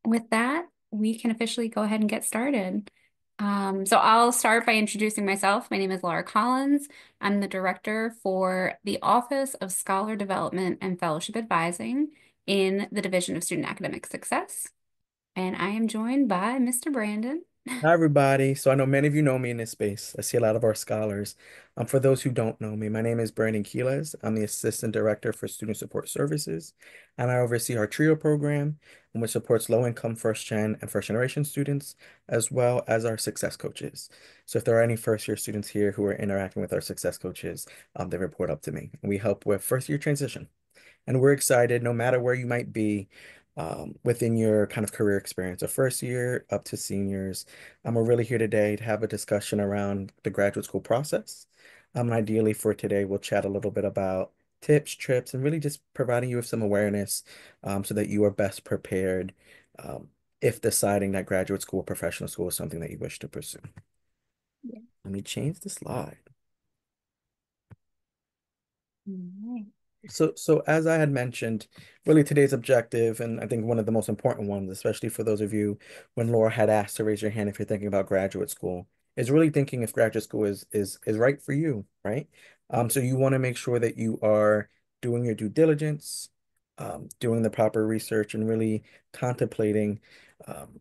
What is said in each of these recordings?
With that, we can officially go ahead and get started. So I'll start by introducing myself. My name is Laura Collins. I'm the director for the Office of Scholar Development and Fellowship Advising in the Division of Student Academic Success. And I am joined by Mr. Brandon. Hi, everybody. So I know many of you know me in this space. I see a lot of our scholars. For those who don't know me, my name is Brandon Quiles. I'm the Assistant Director for Student Support Services, and I oversee our TRIO program, which supports low-income first-gen and first-generation students, as well as our success coaches. So if there are any first-year students here who are interacting with our success coaches, they report up to me. And we help with first-year transition. And we're excited, no matter where you might be within your kind of career experience, a first year up to seniors. We're really here today to have a discussion around the graduate school process. And ideally for today, we'll chat a little bit about tips, trips, and really just providing you with some awareness so that you are best prepared um, if deciding that graduate school or professional school is something that you wish to pursue. Yeah. Let me change the slide. All right. So as I had mentioned, really today's objective, and I think one of the most important ones, especially for those of you when Laura had asked to raise your hand if you're thinking about graduate school, is really thinking if graduate school is right for you, right? So you want to make sure that you are doing your due diligence, doing the proper research, and really contemplating,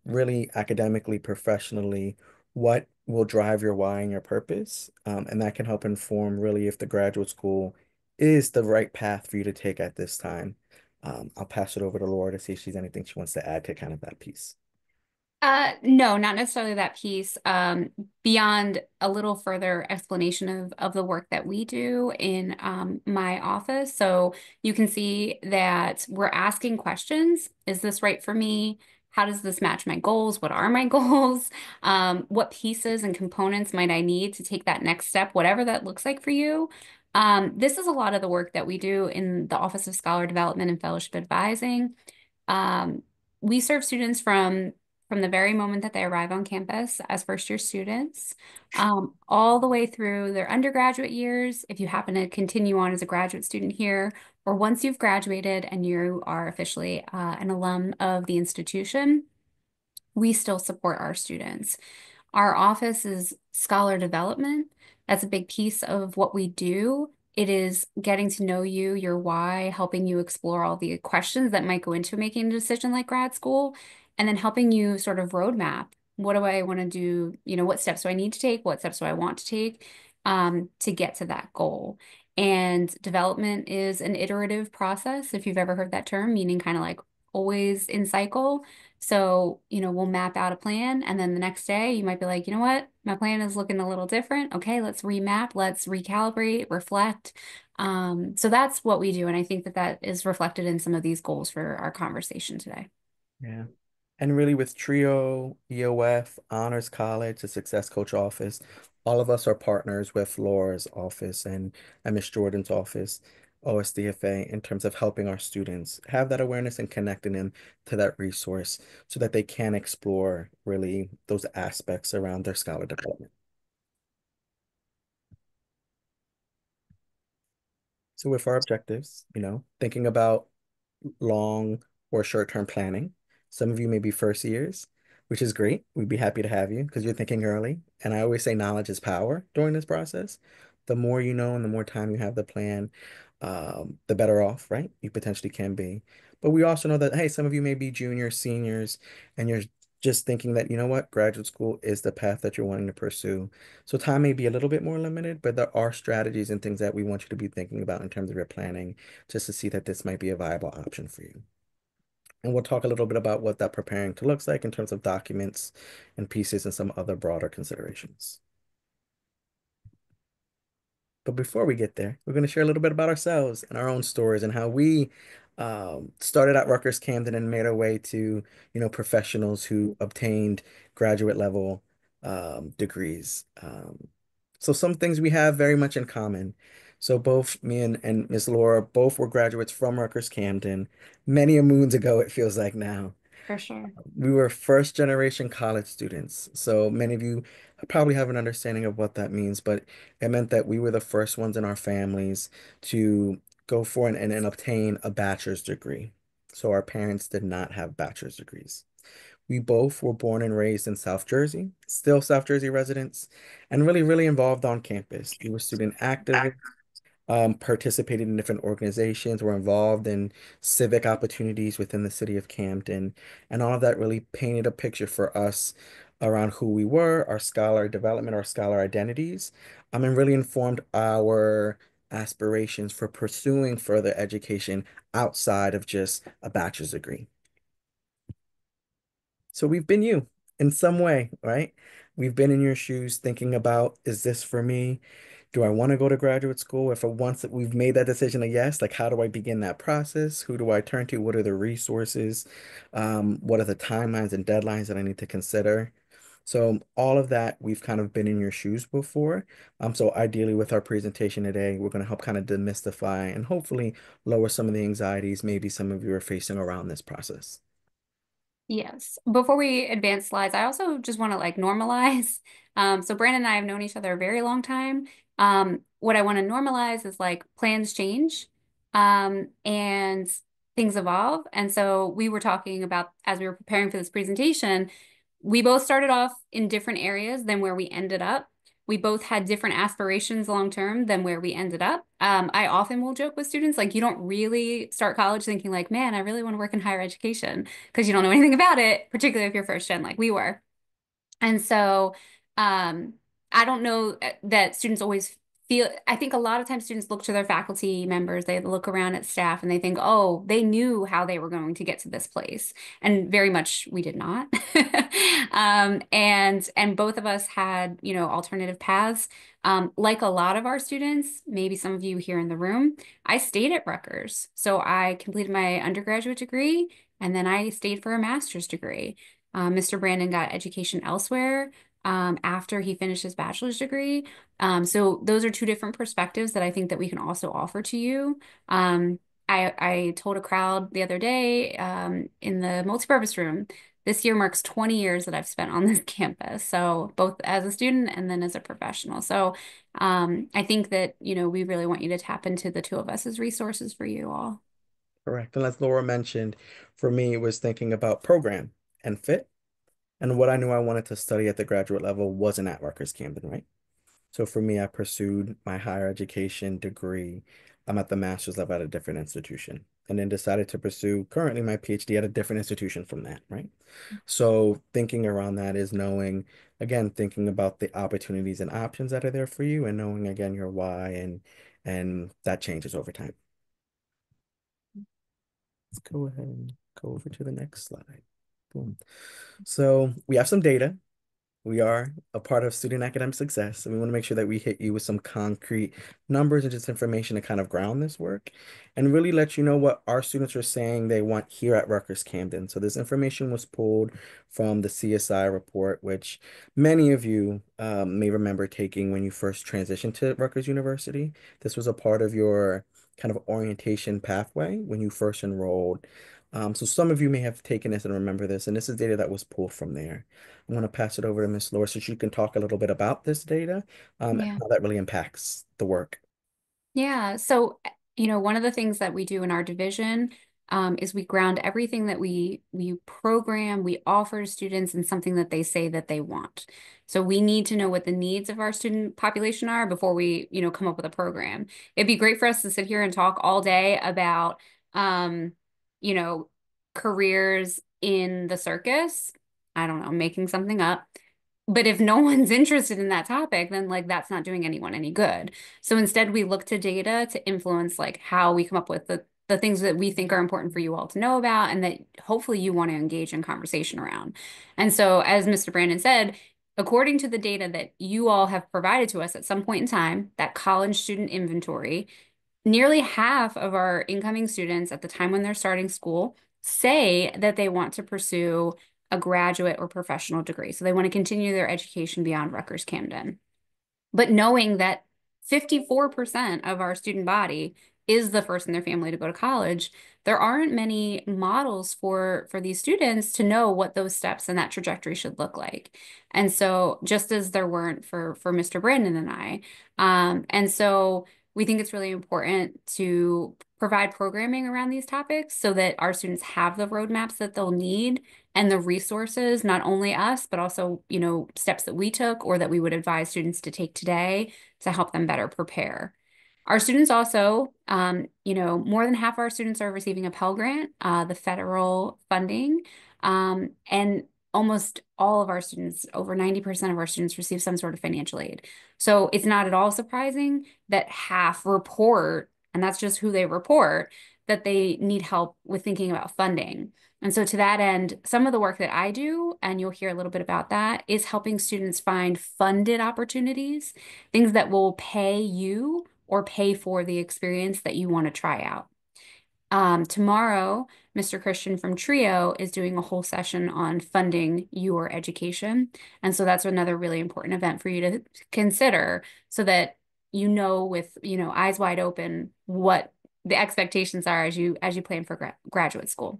really academically, professionally, what will drive your why and your purpose, and that can help inform really if the graduate school is the right path for you to take at this time. I'll pass it over to Laura to see if she's anything she wants to add to kind of that piece. No, not necessarily that piece. Beyond a little further explanation of the work that we do in my office. So you can see that we're asking questions. Is this right for me? How does this match my goals? What are my goals? What pieces and components might I need to take that next step, whatever that looks like for you? This is a lot of the work that we do in the Office of Scholar Development and Fellowship Advising. Um, we serve students from the very moment that they arrive on campus as first year students, all the way through their undergraduate years, if you happen to continue on as a graduate student here, or once you've graduated and you are officially an alum of the institution, we still support our students. Our office is scholar development. That's a big piece of what we do. It is getting to know you, your why, helping you explore all the questions that might go into making a decision like grad school, and then helping you sort of roadmap. What do I want to do? What steps do I need to take? What steps do I want to take to get to that goal? And development is an iterative process, if you've ever heard that term, meaning kind of like always in cycle. So, we'll map out a plan, and then the next day you might be like, you know what? My plan is looking a little different. Okay, let's remap, let's recalibrate, reflect. So that's what we do. And I think that that is reflected in some of these goals for our conversation today. Yeah. And really with TRIO, EOF, Honors College, the Success Coach office, all of us are partners with Laura's office and Miss Jordan's office, OSDFA, in terms of helping our students have that awareness and connecting them to that resource so that they can explore really those aspects around their scholar development. So with our objectives, thinking about long or short-term planning. Some of you may be first years, which is great. We'd be happy to have you because you're thinking early. And I always say knowledge is power during this process. The more you know and the more time you have to plan, the better off, right? You potentially can be. But we also know that, hey, some of you may be juniors, seniors, and you're just thinking that, you know what, graduate school is the path that you're wanting to pursue. So time may be a little bit more limited, but there are strategies and things that we want you to be thinking about in terms of your planning, just to see that this might be a viable option for you. And we'll talk a little bit about what that preparing to looks like in terms of documents and pieces and some other broader considerations. But before we get there, we're going to share a little bit about ourselves and our own stories and how we started at Rutgers Camden and made our way to, professionals who obtained graduate level degrees. So some things we have very much in common. So both me and Miss Laura, both were graduates from Rutgers Camden, many a moons ago, it feels like now. For sure. We were first generation college students. So many of you probably have an understanding of what that means, but it meant that we were the first ones in our families to go for and obtain a bachelor's degree. So our parents did not have bachelor's degrees. We both were born and raised in South Jersey, still South Jersey residents, and really, really involved on campus. We were student activists, participated in different organizations, were involved in civic opportunities within the city of Camden, and all of that really painted a picture for us around who we were, our scholar development, our scholar identities, and really informed our aspirations for pursuing further education outside of just a bachelor's degree. So we've been you in some way, right? We've been in your shoes thinking about, is this for me? Do I want to go to graduate school? If once that we've made that decision a yes, like how do I begin that process? Who do I turn to? What are the resources? What are the timelines and deadlines that I need to consider? So all of that, we've kind of been in your shoes before. So ideally with our presentation today, we're going to help kind of demystify and hopefully lower some of the anxieties maybe some of you are facing around this process. Yes. Before we advance slides, I also just want to like normalize. So Brandon and I have known each other a very long time. What I want to normalize is like plans change, and things evolve. And so we were talking about as we were preparing for this presentation, we both started off in different areas than where we ended up. We both had different aspirations long term than where we ended up. I often will joke with students, like, you don't really start college thinking, like, man, I really want to work in higher education because you don't know anything about it, particularly if you're first gen, like we were. And so, um, I don't know that students always feel, I think a lot of times students look to their faculty members, they look around at staff and they think, oh, they knew how they were going to get to this place. And very much we did not. And both of us had, alternative paths. Like a lot of our students, maybe some of you here in the room, I stayed at Rutgers. So I completed my undergraduate degree and then I stayed for a master's degree. Mr. Brandon got education elsewhere after he finished his bachelor's degree. So those are two different perspectives that I think that we can also offer to you. I told a crowd the other day in the multipurpose room, this year marks 20 years that I've spent on this campus. So both as a student and then as a professional. So I think that, we really want you to tap into the two of us as resources for you all. Correct. And as Laura mentioned, for me, it was thinking about program and fit. And what I knew I wanted to study at the graduate level wasn't at Rutgers Camden, right? So for me, I pursued my higher education degree. I'm at the master's level at a different institution, and then decided to pursue currently my PhD at a different institution from that, right? So thinking around that is knowing, again, thinking about the opportunities and options that are there for you and knowing again your why and that changes over time. Let's go ahead and go over to the next slide. Boom. So we have some data. We are a part of student academic success, and we want to make sure that we hit you with some concrete numbers and just information to kind of ground this work and really let you know what our students are saying they want here at Rutgers Camden. So this information was pulled from the CSI report, which many of you may remember taking when you first transitioned to Rutgers University. This was a part of your kind of orientation pathway when you first enrolled. So some of you may have taken this and remember this, and this is data that was pulled from there. I'm going to pass it over to Miss Laura so she can talk a little bit about this data, and Yeah. how that really impacts the work. Yeah. So, one of the things that we do in our division is we ground everything that we program, we offer to students in something that they say that they want. So we need to know what the needs of our student population are before we, come up with a program. It'd be great for us to sit here and talk all day about, um, you know, careers in the circus. I don't know, making something up. But if no one's interested in that topic, then like that's not doing anyone any good. So instead, we look to data to influence like how we come up with the things that we think are important for you all to know about and that hopefully you want to engage in conversation around. And so, as Mr. Brandon said, according to the data that you all have provided to us at some point in time, that college student inventory, nearly half of our incoming students at the time when they're starting school say that they want to pursue a graduate or professional degree. So they want to continue their education beyond Rutgers Camden. But knowing that 54% of our student body is the first in their family to go to college, there aren't many models for these students to know what those steps and that trajectory should look like. And so just as there weren't for Mr. Brandon and I. And so we think it's really important to provide programming around these topics so that our students have the roadmaps that they'll need and the resources, not only us, but also, steps that we took or that we would advise students to take today to help them better prepare. Our students also, more than half our students are receiving a Pell Grant, the federal funding, and almost all of our students, over 90% of our students receive some sort of financial aid. So it's not at all surprising that half report, and that's just who they report, that they need help with thinking about funding. And so to that end, some of the work that I do, and you'll hear a little bit about that, is helping students find funded opportunities, things that will pay you or pay for the experience that you want to try out. Tomorrow, Mr. Christian from Trio is doing a whole session on funding your education. And so that's another really important event for you to consider so that with, eyes wide open what the expectations are as you plan for graduate school.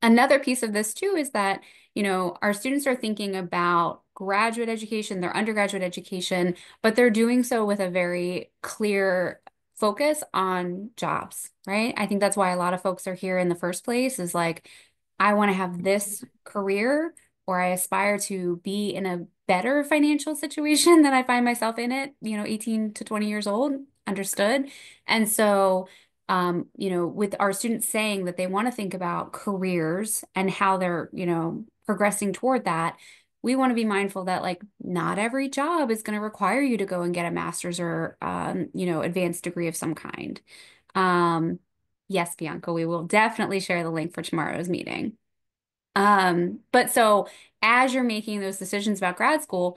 Another piece of this too is that, our students are thinking about graduate education, their undergraduate education, but they're doing so with a very clear focus on jobs, right? I think that's why a lot of folks are here in the first place is like, I want to have this career or I aspire to be in a better financial situation than I find myself in it, 18 to 20 years old, understood. And so with our students saying that they want to think about careers and how they're, progressing toward that, we want to be mindful that like not every job is going to require you to go and get a master's or, advanced degree of some kind. Um, yes, Bianca, we will definitely share the link for tomorrow's meeting. But so as you're making those decisions about grad school,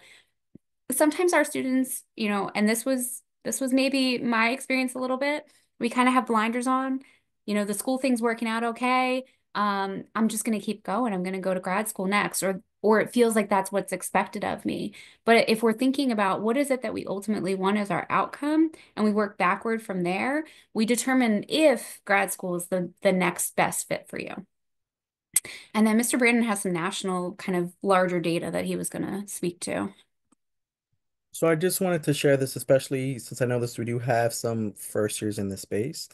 sometimes our students, and this was maybe my experience a little bit. We kind of have blinders on. The school thing's working out okay. I'm just going to keep going. I'm going to go to grad school next, or it feels like that's what's expected of me. But if we're thinking about what is it that we ultimately want as our outcome, and we work backward from there, we determine if grad school is the next best fit for you. And then Mr. Brandon has some national kind of larger data that he was going to speak to. So I just wanted to share this, especially since I know this we do have some first years in the space.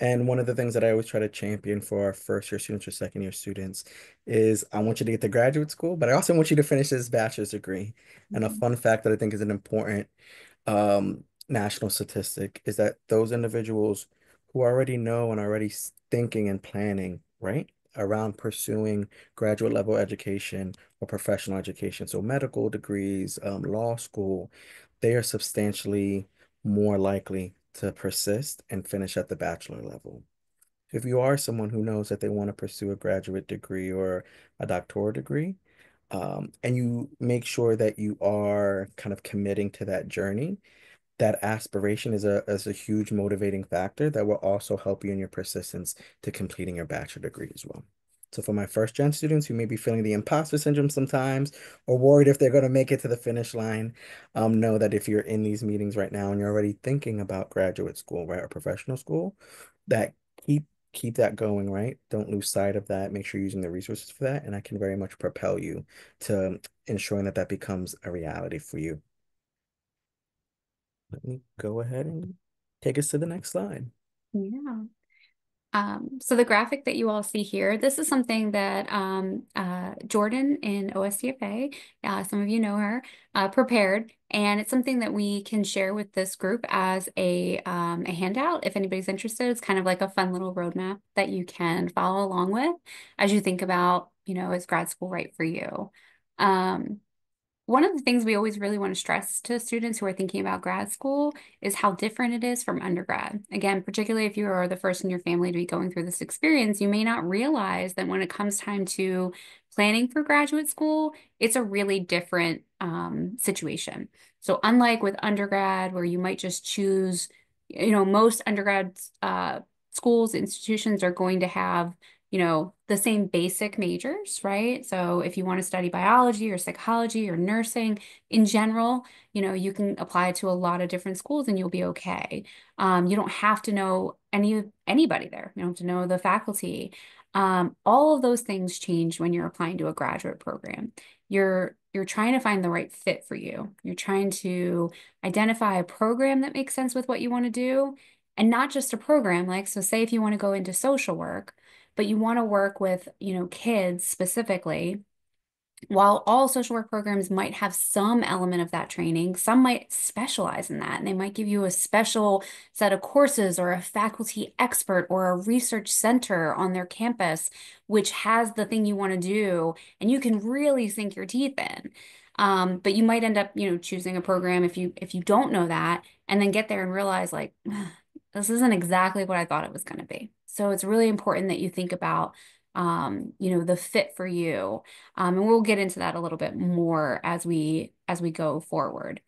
And one of the things that I always try to champion for our first year students or second year students is I want you to get to graduate school, but I also want you to finish this bachelor's degree. And a fun fact that I think is an important national statistic is that those individuals who already know and already thinking and planning, right, around pursuing graduate level education or professional education, so medical degrees, law school, they are substantially more likely to persist and finish at the bachelor level. If you are someone who knows that they want to pursue a graduate degree or a doctoral degree, and you make sure that you are kind of committing to that journey, that aspiration is a huge motivating factor that will also help you in your persistence to completing your bachelor degree as well. So for my first gen students who may be feeling the imposter syndrome sometimes or worried if they're going to make it to the finish line, know that if you're in these meetings right now and you're already thinking about graduate school, right, or professional school, that keep that going, right? Don't lose sight of that. Make sure you're using the resources for that, and I can very much propel you to ensuring that that becomes a reality for you. Let me go ahead and take us to the next slide. Yeah. So the graphic that you all see here, this is something that Jordan in OSDFA, some of you know her, prepared, and it's something that we can share with this group as a handout if anybody's interested. It's kind of like a fun little roadmap that you can follow along with as you think about, is grad school right for you? Um, One of the things we always really want to stress to students who are thinking about grad school is how different it is from undergrad. Again, particularly if you are the first in your family to be going through this experience, you may not realize that when it comes time to planning for graduate school, it's a really different situation. So unlike with undergrad, where you might just choose, most undergrad schools, institutions are going to have the same basic majors, right? So if you want to study biology or psychology or nursing in general, you can apply to a lot of different schools and you'll be okay. You don't have to know anybody there. You don't have to know the faculty. All of those things change when you're applying to a graduate program. You're trying to find the right fit for you. You're trying to identify a program that makes sense with what you want to do, and not just a program. Like, so say if you want to go into social work, but you want to work with, kids specifically. While all social work programs might have some element of that training, some might specialize in that, and they might give you a special set of courses or a faculty expert or a research center on their campus, which has the thing you want to do, and you can really sink your teeth in. But you might end up, choosing a program if you don't know that, and then get there and realize like this isn't exactly what I thought it was going to be. So it's really important that you think about, the fit for you. And we'll get into that a little bit more as we go forward.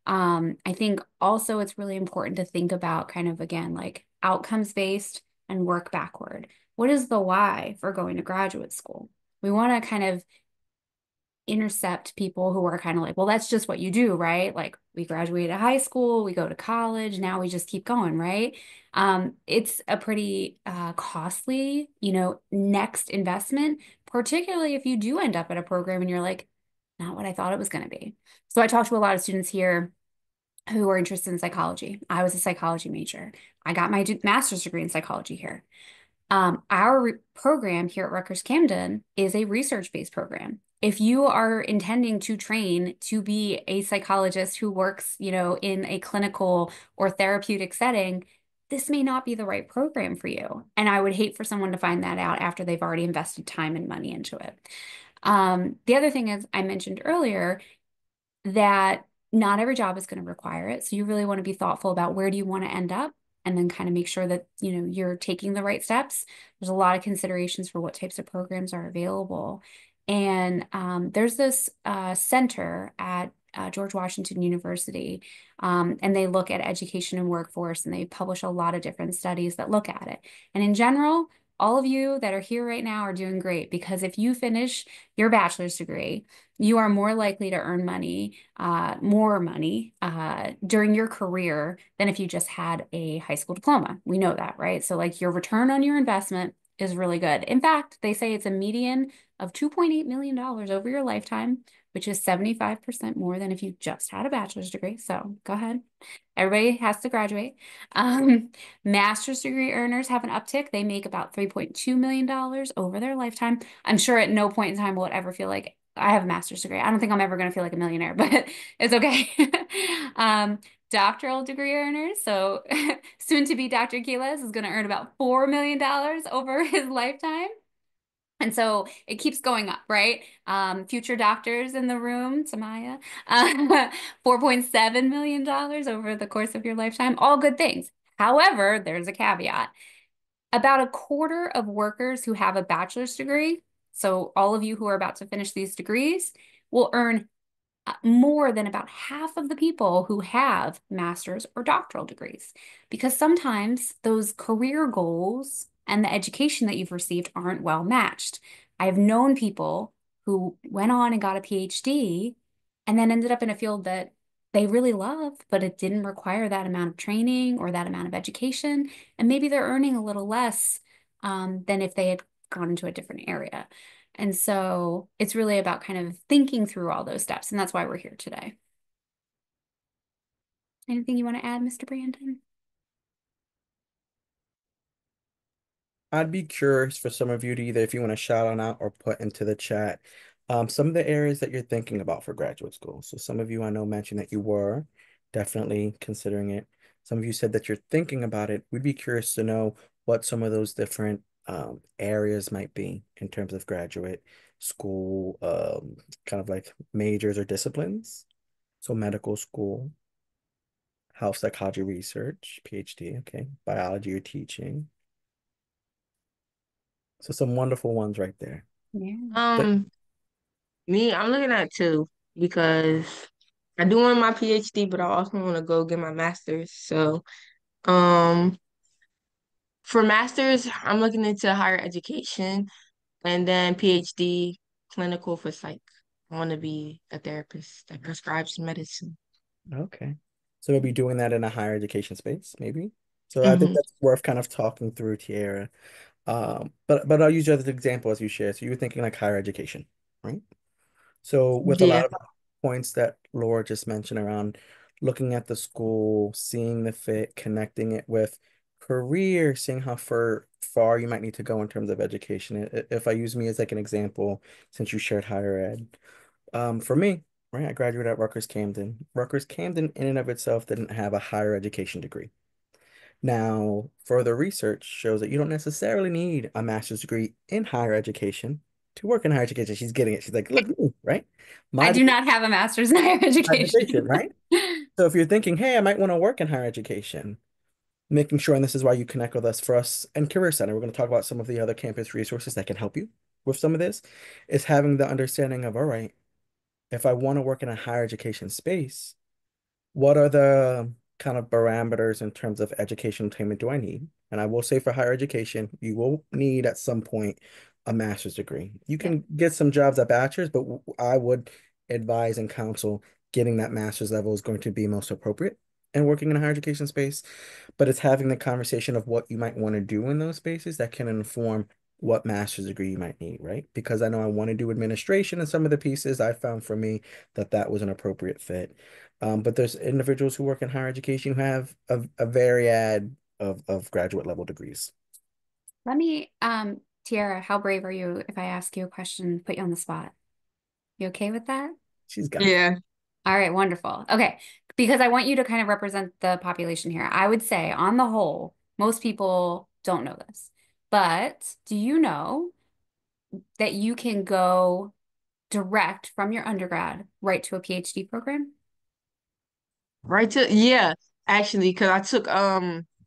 I think also it's really important to think about kind of again like outcomes based and work backward. What is the why for going to graduate school? We want to kind of intercept people who are kind of like, well, that's just what you do, right? Like we graduated high school, we go to college, now we just keep going, right? It's a pretty costly, next investment, particularly if you do end up at a program and you're like, not what I thought it was going to be. So I talk to a lot of students here who are interested in psychology. I was a psychology major. I got my master's degree in psychology here. Our program here at Rutgers Camden is a research-based program. If you are intending to train to be a psychologist who works, in a clinical or therapeutic setting, this may not be the right program for you. And I would hate for someone to find that out after they've already invested time and money into it. The other thing is I mentioned earlier that not every job is going to require it. So you really want to be thoughtful about where do you want to end up and then kind of make sure that, you're taking the right steps. There's a lot of considerations for what types of programs are available. And there's this center at George Washington University, and they look at education and workforce, and they publish a lot of different studies that look at it. And in general, all of you that are here right now are doing great because if you finish your bachelor's degree, you are more likely to earn money, more money, during your career than if you just had a high school diploma. We know that, right? So, like, your return on your investment is really good. In fact, they say it's a median of $2.8 million over your lifetime, which is 75% more than if you just had a bachelor's degree. So, go ahead. Everybody has to graduate. Um, Master's degree earners have an uptick. They make about $3.2 million over their lifetime. I'm sure at no point in time will it ever feel like I have a master's degree. I don't think I'm ever going to feel like a millionaire, but it's okay. Um, Doctoral degree earners. So soon to be Dr. Keelis is going to earn about $4 million over his lifetime. And so it keeps going up, right? Future doctors in the room, Samaya, $4.7 million over the course of your lifetime. All good things. However, there's a caveat. About a quarter of workers who have a bachelor's degree, so all of you who are about to finish these degrees, will earn more than about half of the people who have master's or doctoral degrees. Because sometimes those career goals and the education that you've received aren't well matched. I've known people who went on and got a PhD and then ended up in a field that they really love, but it didn't require that amount of training or that amount of education. And maybe they're earning a little less than if they had gone into a different area. And so it's really about kind of thinking through all those steps. And that's why we're here today. Anything you want to add, Mr. Brandon? I'd be curious for some of you to either, if you want to shout on out or put into the chat, some of the areas that you're thinking about for graduate school. So some of you I know mentioned that you were definitely considering it. Some of you said that you're thinking about it. We'd be curious to know what some of those different areas might be in terms of graduate school, kind of like majors or disciplines. So medical school, health psychology research, PhD, okay, biology or teaching. So some wonderful ones right there. Yeah. But Um, Me, I'm looking at two because I do want my PhD, but I also want to go get my master's. So, um, for master's, I'm looking into higher education and then PhD, clinical for psych. I want to be a therapist that prescribes medicine. okay. So we'll be doing that in a higher education space, maybe. So I think Hmm. that's worth kind of talking through, Tiara. But I'll use you as an example as you share. So you were thinking like higher education, right? So with a Yeah. lot of points that Laura just mentioned around looking at the school, seeing the fit, connecting it with career, seeing how far you might need to go in terms of education. If I use me as like an example, since you shared higher ed, for me, right, I graduated at Rutgers Camden. Rutgers Camden in and of itself didn't have a higher education degree. Now, further research shows that you don't necessarily need a master's degree in higher education to work in higher education. She's getting it. She's like, look at me, right? I My do degree not have a master's in higher is higher education, education. right? So if you're thinking, hey, I might want to work in higher education, making sure, and this is why you connect with us for us and Career Center, we're going to talk about some of the other campus resources that can help you with some of this, is having the understanding of, all right, if I want to work in a higher education space, what are the kind of parameters in terms of education attainment do I need? And I will say for higher education, you will need at some point a master's degree. You Yeah. can get some jobs at bachelor's, but I would advise and counsel getting that master's level is going to be most appropriate and working in a higher education space. But it's having the conversation of what you might want to do in those spaces that can inform what master's degree you might need, right? Because I know I want to do administration and some of the pieces I found for me that that was an appropriate fit. But there's individuals who work in higher education who have a myriad of graduate level degrees. Let me, Tiara, how brave are you if I ask you a question, put you on the spot? You okay with that? She's got it. Yeah. All right, wonderful. Okay, because I want you to kind of represent the population here. I would say, on the whole, most people don't know this, but do you know that you can go direct from your undergrad right to a PhD program? Right to yeah, actually, because I took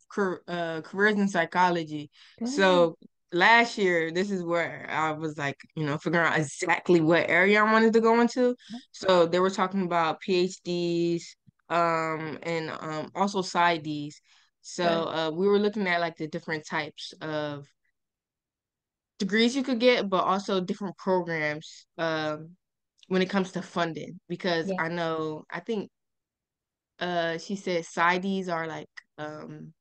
careers in psychology. Good. So last year, this is where I was like, figuring out exactly what area I wanted to go into. So they were talking about PhDs, and also PsyDs. So Good. we were looking at like the different types of degrees you could get, but also different programs when it comes to funding. Because Yeah. I think she said PsyDs are like um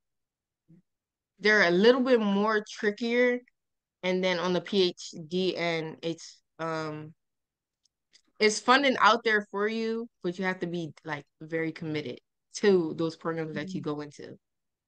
they're a little bit more trickier, and then on the PhD end it's funding out there for you, but you have to be like very committed to those programs that you go into.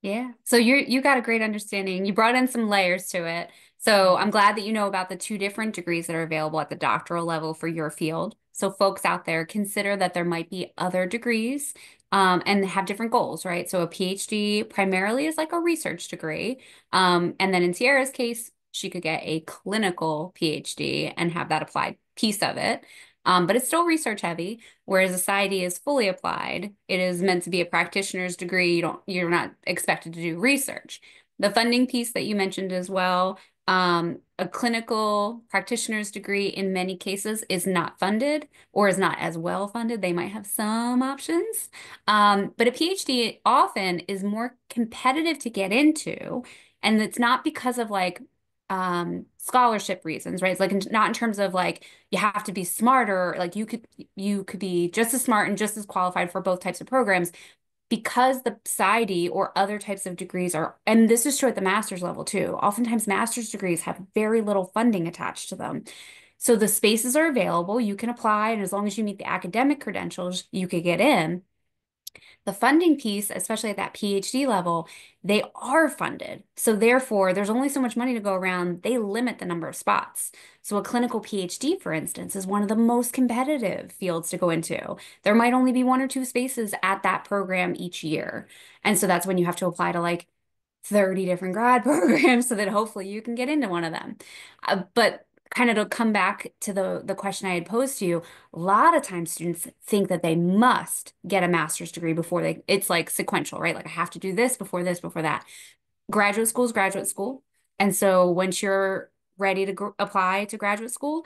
Yeah. So you got a great understanding. You brought in some layers to it. So I'm glad that you know about the two different degrees that are available at the doctoral level for your field. So folks out there, consider that there might be other degrees and have different goals, right? So a PhD primarily is like a research degree. And then in Sierra's case, she could get a clinical PhD and have that applied piece of it. But it's still research heavy. Whereas a PsyD is fully applied. It is meant to be a practitioner's degree. You're not expected to do research. The funding piece that you mentioned as well, a clinical practitioner's degree in many cases is not funded or is not as well funded. They might have some options. But a PhD often is more competitive to get into. And it's not because of like scholarship reasons, right? It's like not in terms of like you have to be smarter, like you could be just as smart and just as qualified for both types of programs because the PsyD or other types of degrees are, and this is true at the master's level too. Oftentimes master's degrees have very little funding attached to them. So the spaces are available, you can apply, and as long as you meet the academic credentials, you could get in. The funding piece, especially at that PhD level, they are funded. So therefore, there's only so much money to go around. They limit the number of spots. So a clinical PhD, for instance, is one of the most competitive fields to go into. There might only be one or two spaces at that program each year. And so that's when you have to apply to like 30 different grad programs so that hopefully you can get into one of them. But kind of to come back to the question I had posed to you, a lot of times students think that they must get a master's degree before it's like sequential, right? Like I have to do this, before that. Graduate school is graduate school. And so once you're ready to apply to graduate school,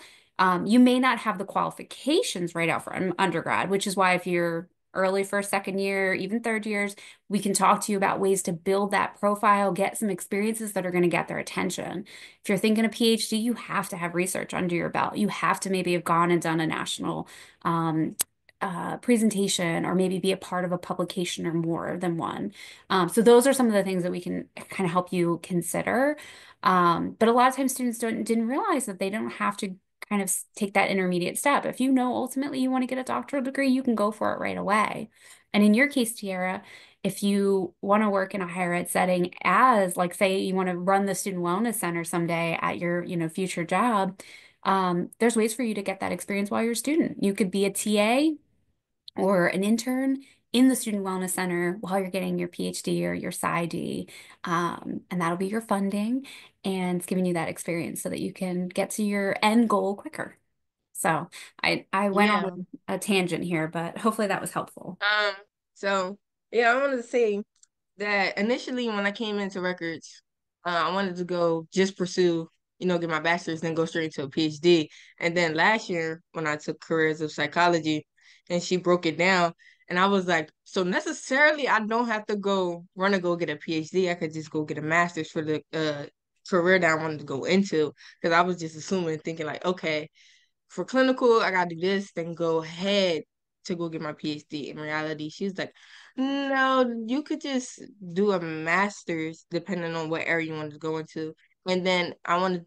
you may not have the qualifications right out for undergrad, which is why if you're early first, second year, even third years, we can talk to you about ways to build that profile, get some experiences that are going to get their attention. If you're thinking a PhD, you have to have research under your belt. You have to maybe have gone and done a national presentation or maybe be a part of a publication or more than one. So those are some of the things that we can kind of help you consider. But a lot of times students didn't realize that they don't have to kind of take that intermediate step. If you know ultimately you want to get a doctoral degree, you can go for it right away. And in your case, Tiara, if you want to work in a higher ed setting as, like, say you want to run the student wellness center someday at your, future job, there's ways for you to get that experience while you're a student. You could be a TA or an intern in the Student Wellness Center while you're getting your PhD or your PsyD. And that'll be your funding and it's giving you that experience so that you can get to your end goal quicker. So I went Yeah. on a tangent here, but hopefully that was helpful. Um, so yeah, I wanted to say that initially when I came into records, I wanted to go just pursue, get my bachelor's, then go straight into a PhD. And then last year when I took careers of psychology and she broke it down, and I was like, so necessarily I don't have to go get a PhD. I could just go get a master's for the career that I wanted to go into. Because I was just assuming, thinking like, okay, for clinical, I gotta do this, then go ahead to go get my PhD. In reality, she's like, no, you could just do a master's depending on what area you want to go into. And then I want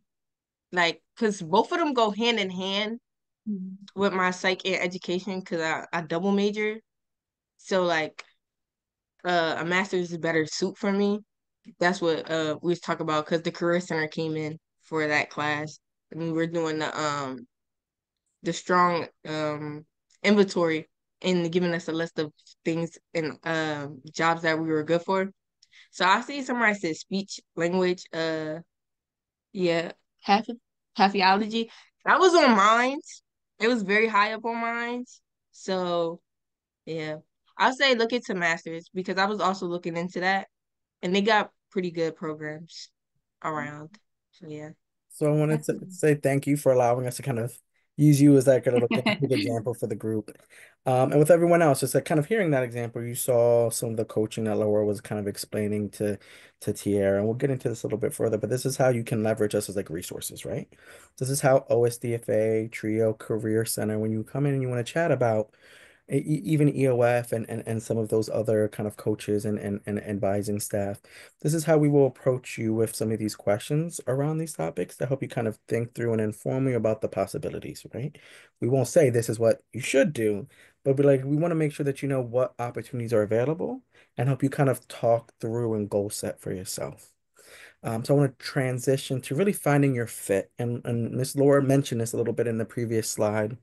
to because both of them go hand in hand Mhm. with my psych and education because I double major. So a master's is a better suit for me. That's what we was talking about because the career center came in for that class and we were doing the strong inventory and giving us a list of things and jobs that we were good for. So I see somebody said speech language, yeah, half halfiology. That was on mine. It was very high up on mine. So yeah. I'll say look into masters because I was also looking into that and they got pretty good programs around. So yeah. So I wanted to Definitely. say thank you for allowing us to kind of use you as like a little guinea pig example for the group. And with everyone else, just like kind of hearing that example, you saw some of the coaching that Laura was kind of explaining to Tierra, and we'll get into this a little bit further, but this is how you can leverage us as like resources, right? This is how OSDFA, Trio, Career Center, when you come in and you want to chat about even EOF and some of those other kind of coaches and advising staff. This is how we will approach you with some of these questions around these topics to help you kind of think through and inform you about the possibilities, right? We won't say this is what you should do, but we want to make sure that you know what opportunities are available and help you kind of talk through and goal set for yourself. So I want to transition to really finding your fit. And Miss Laura mentioned this a little bit in the previous slide.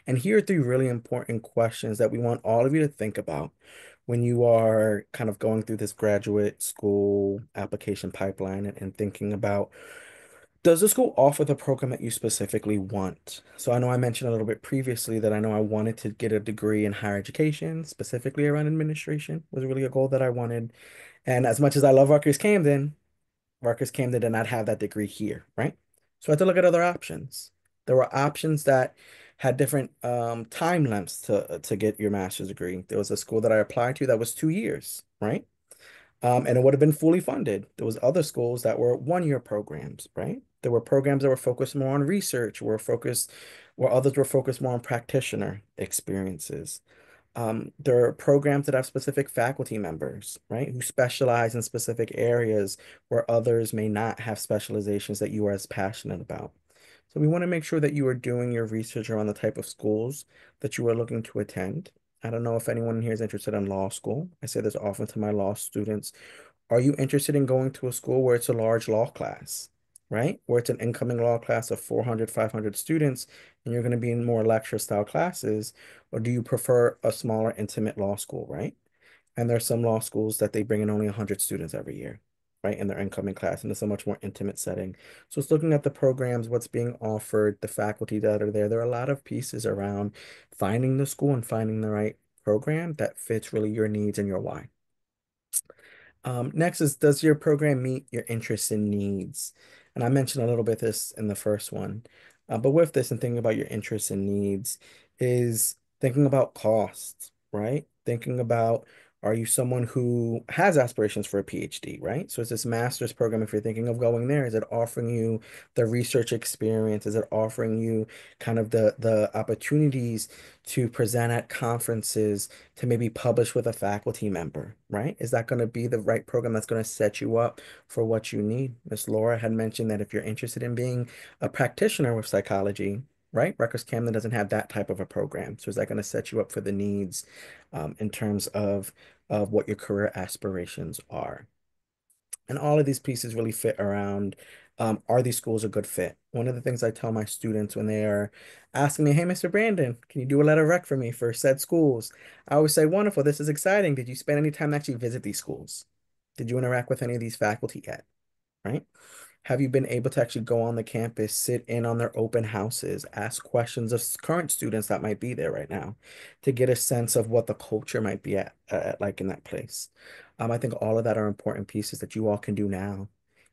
And here are three really important questions that we want all of you to think about when you are kind of going through this graduate school application pipeline and thinking about, does the school offer the program that you specifically want? So I know I mentioned a little bit previously that I know I wanted to get a degree in higher education, specifically around administration, was really a goal that I wanted. And as much as I love Rutgers Camden, Rutgers Camden did not have that degree here, right? So I had to look at other options. There were options that had different time lengths to get your master's degree. There was a school that I applied to that was 2 years, right? And it would have been fully funded. There was other schools that were 1 year programs, right? There were programs that were focused more on research, where others were focused more on practitioner experiences. There are programs that have specific faculty members, right, who specialize in specific areas where others may not have specializations that you are as passionate about. So we want to make sure that you are doing your research around the type of schools that you are looking to attend. I don't know if anyone here is interested in law school. I say this often to my law students. Are you interested in going to a school where it's a large law class, right? Where it's an incoming law class of 400, 500 students, and you're going to be in more lecture style classes? Or do you prefer a smaller, intimate law school, right? And there's some law schools that they bring in only 100 students every year, right, in their incoming class, and it's a much more intimate setting. So it's looking at the programs, what's being offered, the faculty that are there. There are a lot of pieces around finding the school and finding the right program that fits really your needs and your why. Next is, does your program meet your interests and needs? And I mentioned a little bit this in the first one, but with this and thinking about your interests and needs is thinking about costs, right? Thinking about Are you someone who has aspirations for a PhD, right? So is this master's program, if you're thinking of going there, is it offering you the research experience? Is it offering you kind of the opportunities to present at conferences, to maybe publish with a faculty member, right? Is that going to be the right program that's going to set you up for what you need? Miss Laura had mentioned that if you're interested in being a practitioner with psychology, right? Rutgers Camden doesn't have that type of a program. So is that going to set you up for the needs in terms of what your career aspirations are? And all of these pieces really fit around, are these schools a good fit? One of the things I tell my students when they are asking me, hey, Mr. Brandon, can you do a letter rec for me for said schools? I always say, wonderful, this is exciting. Did you spend any time to actually visit these schools? Did you interact with any of these faculty yet? Right? Have you been able to actually go on the campus, sit in on their open houses, ask questions of current students that might be there right now to get a sense of what the culture might be at like in that place? I think all of that are important pieces that you all can do now,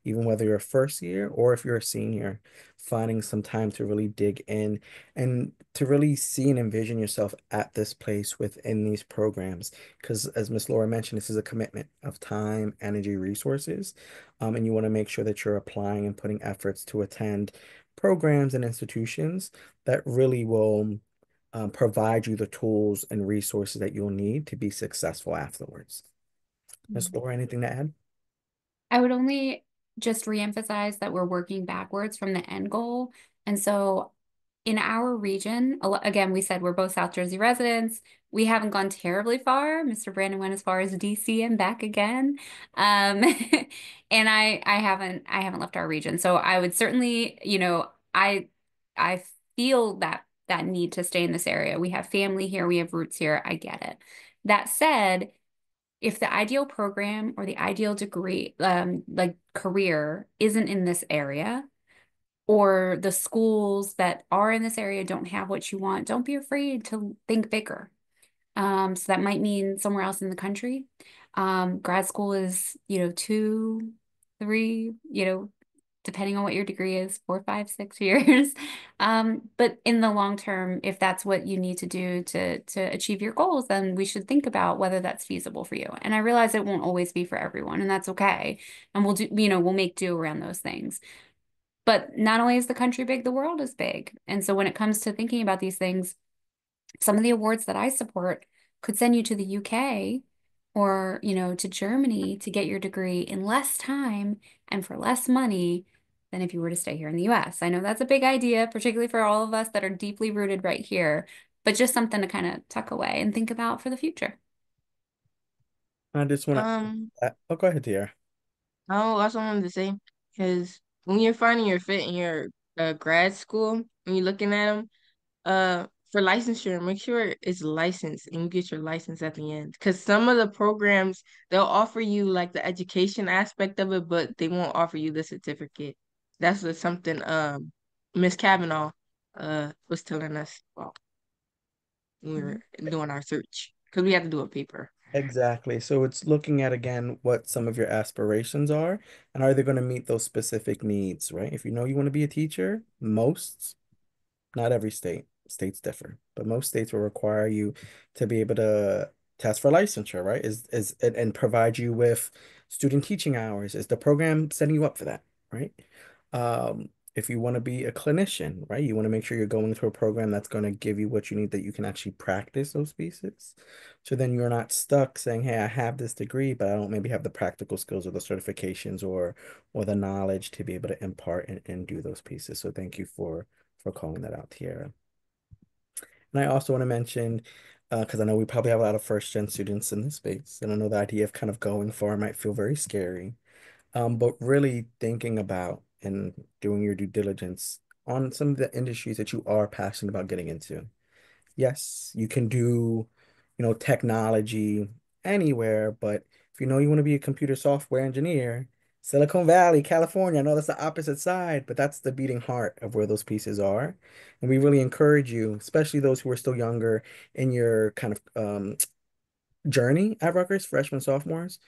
even whether you're a first year or if you're a senior, finding some time to really dig in and to really see and envision yourself at this place within these programs. Because as Miss Laura mentioned, this is a commitment of time, energy, resources, and you want to make sure that you're applying and putting efforts to attend programs and institutions that really will provide you the tools and resources that you'll need to be successful afterwards. Miss Laura, anything to add? I would only just reemphasize that we're working backwards from the end goal. And so in our region, again, we said we're both South Jersey residents. We haven't gone terribly far. Mr. Brandon went as far as DC and back again. Um, and I haven't left our region. So I would certainly, I feel that need to stay in this area. We have family here, we have roots here. I get it. That said, if the ideal program or the ideal degree, like career, isn't in this area, or the schools that are in this area don't have what you want, don't be afraid to think bigger. So that might mean somewhere else in the country. Grad school is, 2, 3, depending on what your degree is, 4, 5, 6 years. But in the long term, if that's what you need to do to achieve your goals, then we should think about whether that's feasible for you. And I realize it won't always be for everyone, and that's okay. And we'll make do around those things. But not only is the country big, the world is big. And so when it comes to thinking about these things, some of the awards that I support could send you to the UK or, to Germany to get your degree in less time and for less money than if you were to stay here in the US. I know that's a big idea, particularly for all of us that are deeply rooted right here, but just something to kind of tuck away and think about for the future. I just want Um, to, oh, go ahead, dear. I also wanted to say, because when you're finding your fit in your grad school, when you're looking at them, for licensure, make sure it's licensed and you get your license at the end. Because some of the programs, they'll offer you like the education aspect of it, but they won't offer you the certificate. That's what something Miss Kavanaugh was telling us about when we were doing our search. Because we had to do a paper. Exactly. So it's looking at again what some of your aspirations are and are they going to meet those specific needs, right? If you know you want to be a teacher, most, not every state, states differ, but most states will require you to be able to test for licensure, right? And provide you with student teaching hours. Is the program setting you up for that, right? If you want to be a clinician, right? You want to make sure you're going through a program that's going to give you what you need that you can actually practice those pieces. So then you're not stuck saying, hey, I have this degree, but I don't maybe have the practical skills or the certifications or the knowledge to be able to impart and do those pieces. So thank you for calling that out, Tiara. And I also want to mention, because I know we probably have a lot of first gen students in this space, and I know the idea of kind of going far might feel very scary. But really thinking about and doing your due diligence on some of the industries that you are passionate about getting into. Yes, you can do, technology anywhere, but if you know you want to be a computer software engineer, Silicon Valley, California, I know that's the opposite side, but that's the beating heart of where those pieces are. And we really encourage you, especially those who are still younger in your kind of journey at Rutgers, freshmen, sophomores.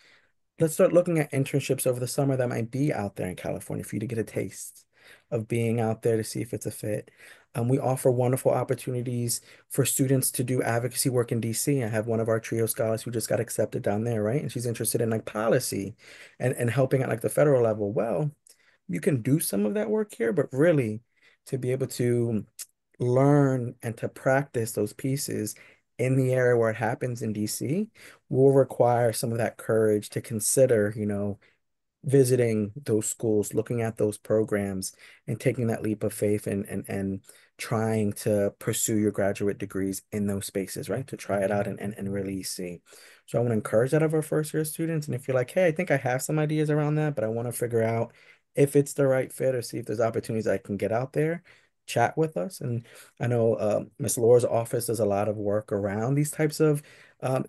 Let's start looking at internships over the summer that might be out there in California for you to get a taste. of being out there to see if it's a fit. We offer wonderful opportunities for students to do advocacy work in DC. I have one of our trio scholars who just got accepted down there, right? And she's interested in like policy and helping at like the federal level. Well, you can do some of that work here, but really to be able to learn and to practice those pieces in the area where it happens in DC will require some of that courage to consider, visiting those schools, looking at those programs, and taking that leap of faith and trying to pursue your graduate degrees in those spaces, right? To try it out and really see. So I want to encourage that of our first year students. And if you're like, hey, I think I have some ideas around that, but I want to figure out if it's the right fit or see if there's opportunities I can get out there, chat with us. And I know Miss Laura's office does a lot of work around these types of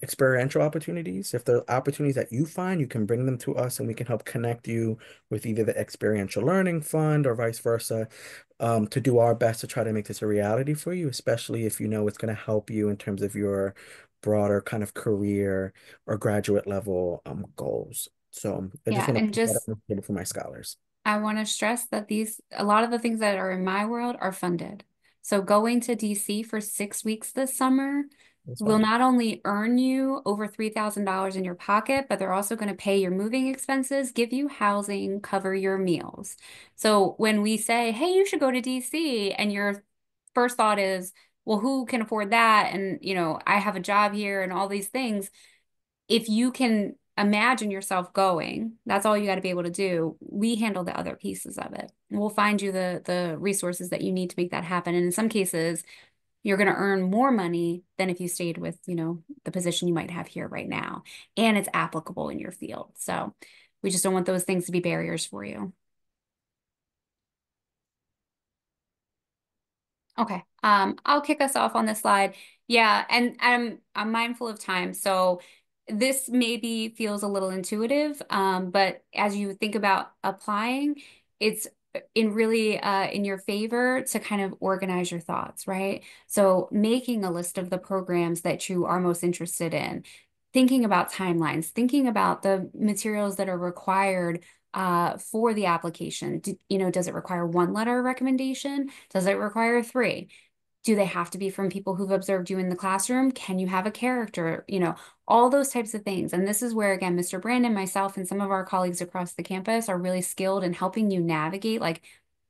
experiential opportunities. If there are opportunities that you find, you can bring them to us and we can help connect you with either the Experiential Learning Fund or vice versa, to do our best to try to make this a reality for you, especially if you know it's going to help you in terms of your broader kind of career or graduate level goals. So I just Yeah, want to and put that just on the table for my scholars. I want to stress that a lot of the things that are in my world are funded. So going to DC for 6 weeks this summer That's will fine. not only earn you over $3,000 in your pocket, but they're also going to pay your moving expenses, give you housing, cover your meals. So when we say, hey, you should go to DC, and your first thought is, well, who can afford that? And, I have a job here and all these things. If you can imagine yourself going, that's all you got to be able to do. We handle the other pieces of it. We'll find you the resources that you need to make that happen. And in some cases, you're going to earn more money than if you stayed with, the position you might have here right now. And it's applicable in your field. So we just don't want those things to be barriers for you. Okay. I'll kick us off on this slide. Yeah, and I'm mindful of time. So this maybe feels a little intuitive, but as you think about applying, it's in your favor to kind of organize your thoughts, right? So making a list of the programs that you are most interested in, thinking about timelines, thinking about the materials that are required for the application. Does it require one letter of recommendation? Does it require three? Do they have to be from people who've observed you in the classroom? Can you have a character? All those types of things. And this is where, again, Mr. Brandon, myself, and some of our colleagues across the campus are really skilled in helping you navigate, like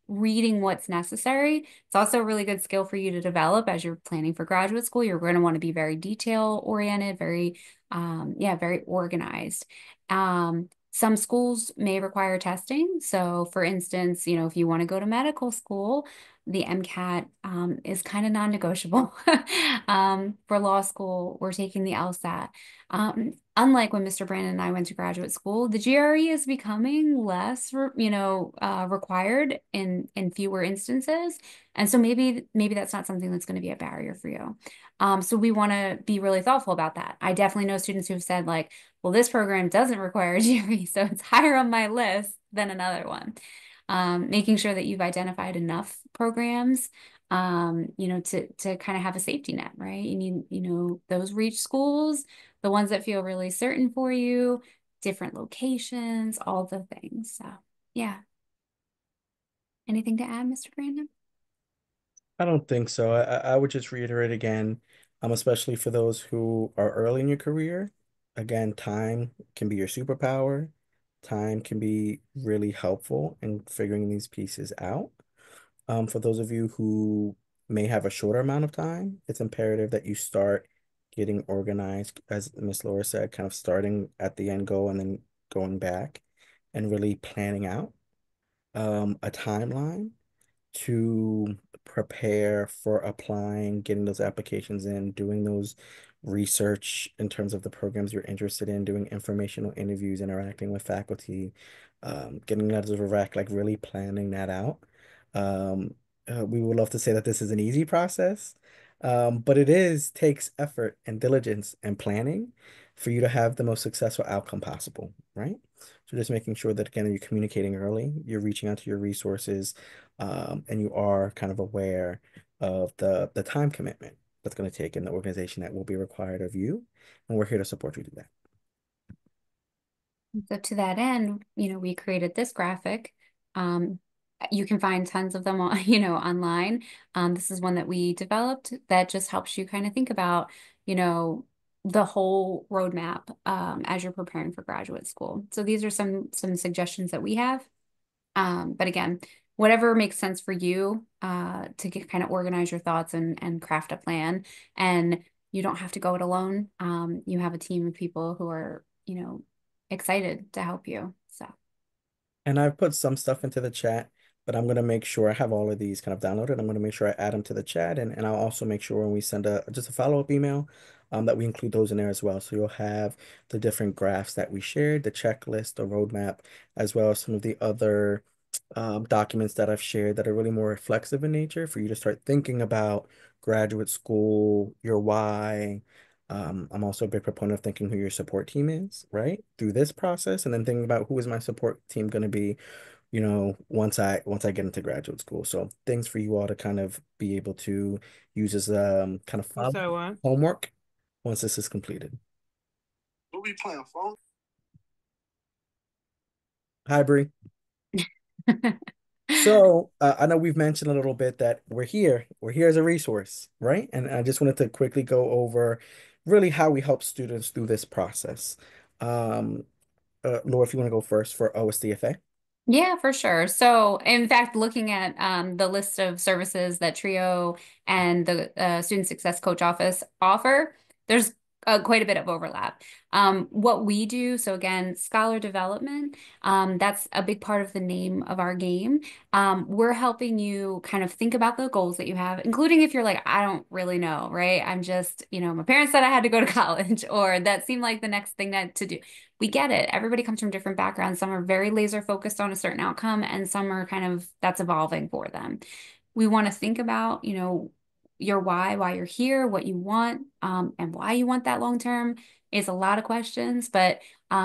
reading what's necessary. It's also a really good skill for you to develop as you're planning for graduate school. You're going to want to be very detail oriented, very organized. Some schools may require testing. So for instance, if you want to go to medical school, the MCAT is kind of non-negotiable. For law school, we're taking the LSAT. Unlike when Mr. Brandon and I went to graduate school, the GRE is becoming less, required in fewer instances. And so maybe that's not something that's going to be a barrier for you. So we want to be really thoughtful about that. I definitely know students who've said like, well, this program doesn't require a GRE, so it's higher on my list than another one. Making sure that you've identified enough programs, to kind of have a safety net, right? You need, those reach schools, the ones that feel really certain for you, different locations, all the things. So, yeah. Anything to add, Mr. Brandon? I don't think so. I would just reiterate again, especially for those who are early in your career. Again, time can be your superpower. Time can be really helpful in figuring these pieces out. For those of you who may have a shorter amount of time, it's imperative that you start getting organized, as Miss Laura said, kind of starting at the end goal and then going back and really planning out a timeline to prepare for applying, getting those applications in, doing those research in terms of the programs you're interested in, doing informational interviews, interacting with faculty, getting letters of rec, like really planning that out. Um, we would love to say that this is an easy process, but takes effort and diligence and planning for you to have the most successful outcome possible, right? So just making sure that again, you're communicating early, you're reaching out to your resources, and you are kind of aware of the time commitment that's going to take in the organization that will be required of you, and we're here to support you do that. So to that end, we created this graphic. You can find tons of them on, online. This is one that we developed that just helps you kind of think about, you know, the whole roadmap as you're preparing for graduate school. So these are some suggestions that we have. But again, whatever makes sense for you to get kind of organize your thoughts and craft a plan. And you don't have to go it alone. You have a team of people who are, excited to help you. So. And I've put some stuff into the chat, but I'm gonna make sure I have all of these kind of downloaded. I'm gonna make sure I add them to the chat, and I'll also make sure when we send a just a follow-up email, that we include those in there as well. So you'll have the different graphs that we shared, the checklist, the roadmap, as well as some of the other documents that I've shared that are really more reflexive in nature for you to start thinking about graduate school, your why. I'm also a big proponent of thinking who your support team is, right? Through this process, and then thinking about who is my support team going to be, once I get into graduate school. So things for you all to kind of be able to use as kind of You follow said what? homework once this is completed. What we playing phone? Hi, Bree. So I know we've mentioned a little bit that we're here. We're here as a resource, right? And I just wanted to quickly go over really how we help students through this process. Um, Laura, if you want to go first for OSDFA. Yeah, for sure. So, in fact, looking at the list of services that TRIO and the Student Success Coach Office offer, there's quite a bit of overlap. What we do, so again, scholar development, that's a big part of the name of our game. We're helping you kind of think about the goals that you have, including if you're like, I don't really know, right? I'm just, my parents said I had to go to college, or that seemed like the next thing to do. We get it. Everybody comes from different backgrounds. Some are very laser focused on a certain outcome, and some are kind of that's evolving for them. We want to think about, your why you're here, what you want, and why you want that long term is a lot of questions, but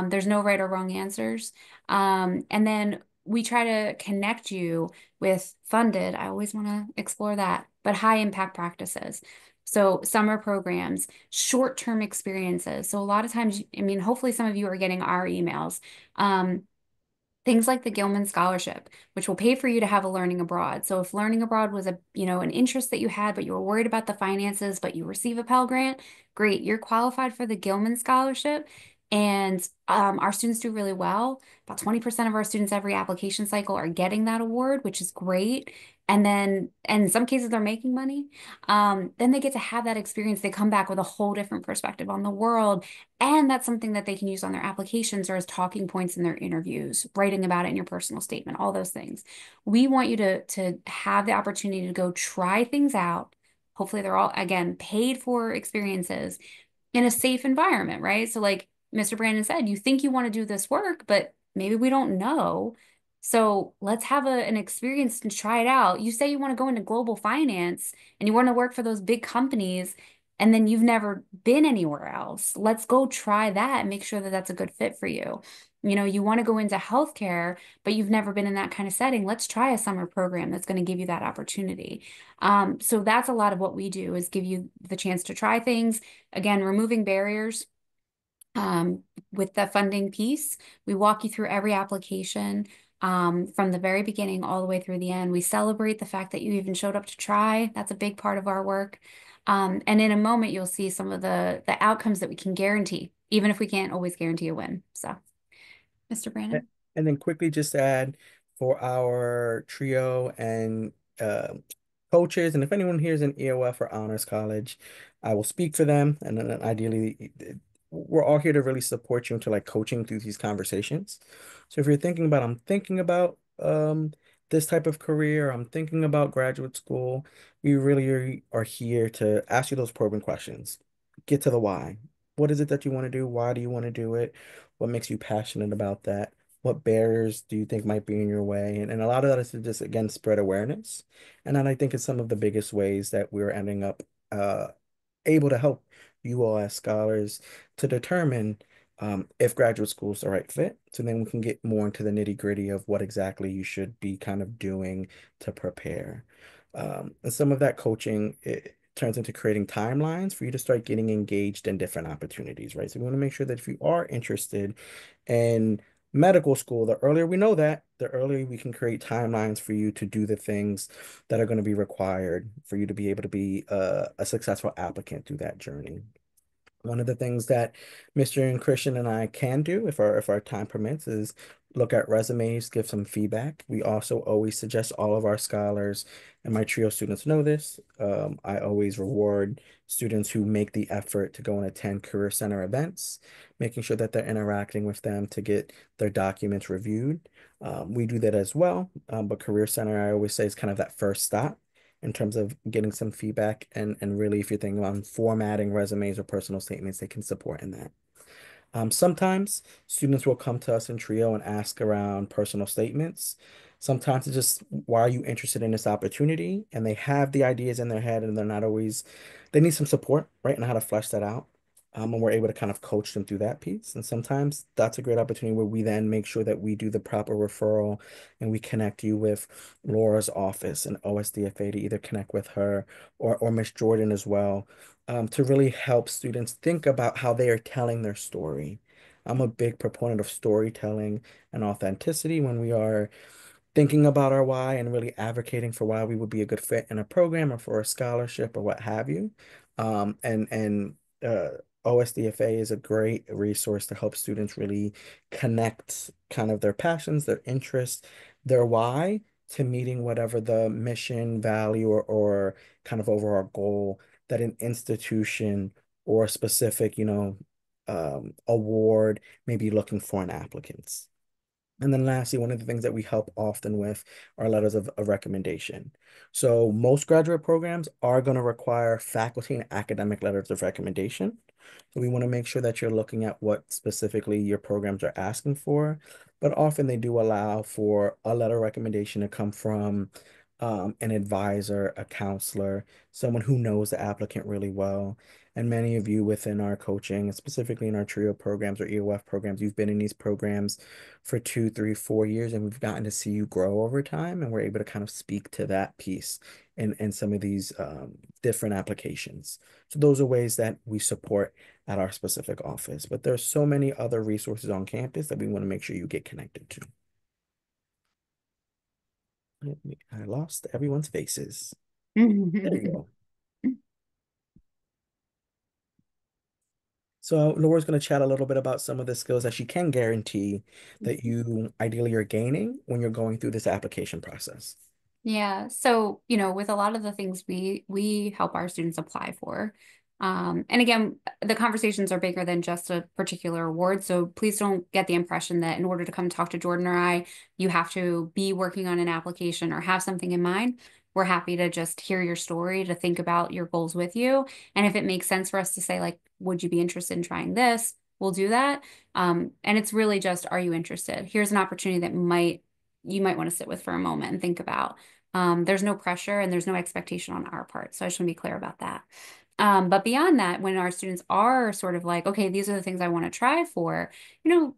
there's no right or wrong answers. And then we try to connect you with funded, I always want to explore that, but high impact practices. So summer programs, short-term experiences. So a lot of times, I mean, hopefully some of you are getting our emails. Um, Things like the Gilman Scholarship, which will pay for you to have a learning abroad. So if learning abroad was an interest that you had, but you were worried about the finances, but you receive a Pell Grant, great, you're qualified for the Gilman Scholarship. And our students do really well. About 20% of our students every application cycle are getting that award, which is great. And then, and in some cases, they're making money. Then they get to have that experience. They come back with a whole different perspective on the world. And that's something that they can use on their applications or as talking points in their interviews, writing about it in your personal statement, all those things. We want you to have the opportunity to go try things out. Hopefully, they're all, again, paid for experiences in a safe environment, right? So, like Mr. Brandon said, you think you want to do this work, but maybe we don't know. So let's have an experience and try it out. You say you want to go into global finance and you want to work for those big companies, and then you've never been anywhere else. Let's go try that and make sure that that's a good fit for you. You want to go into healthcare, but you've never been in that kind of setting. Let's try a summer program that's going to give you that opportunity. So that's a lot of what we do is give you the chance to try things. Again, removing barriers with the funding piece. We walk you through every application from the very beginning all the way through the end. We celebrate the fact that you even showed up to try. That's a big part of our work. And in a moment, you'll see some of the outcomes that we can guarantee, even if we can't always guarantee a win. So, Mr. A- Brandon? And then quickly just add for our trio and uh, coaches, and if anyone here is in EOF or Honors College, I will speak for them. And then ideally, we're all here to really support you into like coaching through these conversations. So if you're thinking about, I'm thinking about this type of career, I'm thinking about graduate school, we really are here to ask you those probing questions. Get to the why. What is it that you want to do? Why do you want to do it? What makes you passionate about that? What barriers do you think might be in your way? And a lot of that is to just, again, spread awareness. And then I think it's some of the biggest ways that we're ending up able to help you all as scholars to determine if graduate school is the right fit. So then we can get more into the nitty-gritty of what exactly you should be kind of doing to prepare. And some of that coaching, it turns into creating timelines for you to start getting engaged in different opportunities, right? So we want to make sure that if you are interested in Medical school, the earlier we know that, the earlier we can create timelines for you to do the things that are going to be required for you to be able to be a successful applicant through that journey. One of the things that Mr. and Christian and I can do, if our time permits, is look at resumes, give some feedback. We also always suggest all of our scholars, and my trio students know this. I always reward students who make the effort to go and attend Career Center events, making sure that they're interacting with them to get their documents reviewed. We do that as well, but Career Center, I always say, is kind of that first stop in terms of getting some feedback and really if you're thinking about formatting resumes or personal statements, they can support in that. Sometimes students will come to us in trio and ask around personal statements. Sometimes it's just, why are you interested in this opportunity? And they have the ideas in their head and they're not always, they need some support, right? And how to flesh that out. And we're able to kind of coach them through that piece. And sometimes that's a great opportunity where we then make sure that we do the proper referral and we connect you with Laura's office and OSDFA to either connect with her or Miss Jordan as well, to really help students think about how they are telling their story. I'm a big proponent of storytelling and authenticity when we are thinking about our why and really advocating for why we would be a good fit in a program or for a scholarship or what have you. And OSDFA is a great resource to help students really connect kind of their passions, their interests, their why to meeting whatever the mission, value, or kind of overall goal that an institution or a specific, award may be looking for in applicants. And then lastly, one of the things that we help often with are letters of recommendation. So most graduate programs are going to require faculty and academic letters of recommendation. So we want to make sure that you're looking at what specifically your programs are asking for, but often they do allow for a letter of recommendation to come from an advisor, a counselor, someone who knows the applicant really well. And many of you within our coaching, specifically in our TRIO programs or EOF programs, you've been in these programs for 2, 3, 4 years, and we've gotten to see you grow over time, and we're able to kind of speak to that piece in some of these different applications. So those are ways that we support at our specific office. But there's so many other resources on campus that we want to make sure you get connected to. I lost everyone's faces. There we go. So Laura's going to chat a little bit about some of the skills that she can guarantee that you ideally are gaining when you're going through this application process. Yeah. So, with a lot of the things we help our students apply for. And again, the conversations are bigger than just a particular award. So please don't get the impression that in order to come talk to Jordan or I, you have to be working on an application or have something in mind. We're happy to just hear your story, to think about your goals with you. And if it makes sense for us to say, like, would you be interested in trying this? We'll do that. And it's really just, are you interested? Here's an opportunity that you might want to sit with for a moment and think about. There's no pressure and there's no expectation on our part. So I just want to be clear about that. But beyond that, when our students are sort of like, okay, these are the things I want to try for,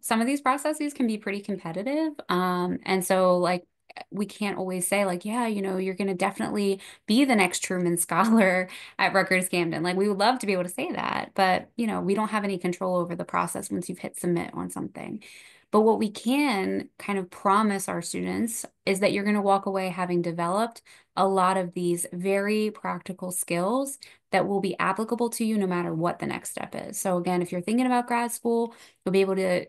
some of these processes can be pretty competitive. And so like, we can't always say like, yeah, you're going to definitely be the next Truman Scholar at Rutgers Camden. Like we would love to be able to say that, but we don't have any control over the process once you've hit submit on something. But what we can kind of promise our students is that you're going to walk away having developed a lot of these very practical skills that will be applicable to you no matter what the next step is. So again, if you're thinking about grad school, you'll be able to,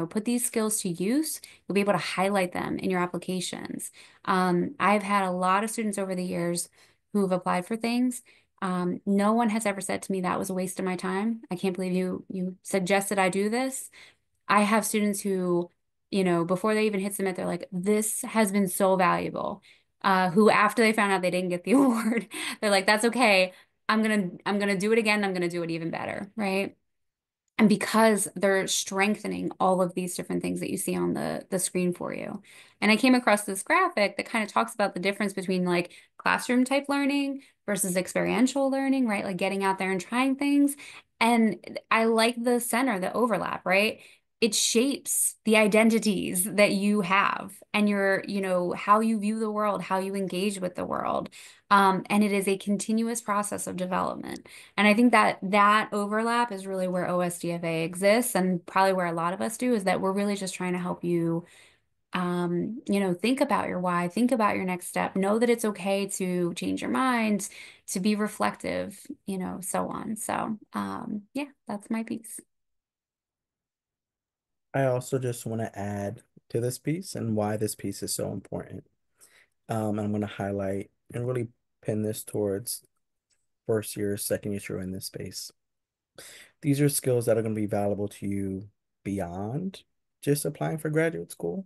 put these skills to use. You'll be able to highlight them in your applications. I've had a lot of students over the years who have applied for things. No one has ever said to me that was a waste of my time. I can't believe you suggested I do this. I have students who, before they even hit submit, they're like, this has been so valuable. Who after they found out they didn't get the award, they're like, that's okay. I'm gonna do it again. I'm gonna do it even better, right? And because they're strengthening all of these different things that you see on the screen for you. And I came across this graphic that kind of talks about the difference between like classroom type learning versus experiential learning, right? Like getting out there and trying things. And I like the center, the overlap, right? It shapes the identities that you have and how you view the world, how you engage with the world. And it is a continuous process of development. And I think that that overlap is really where OSDFA exists, and probably where a lot of us do, is that we're really just trying to help you, think about your why, think about your next step, know that it's okay to change your mind, to be reflective, so on. So, yeah, that's my piece. I also just want to add to this piece and why this piece is so important. I'm going to highlight and really pin this towards first year, second year you're in this space. These are skills that are going to be valuable to you beyond just applying for graduate school.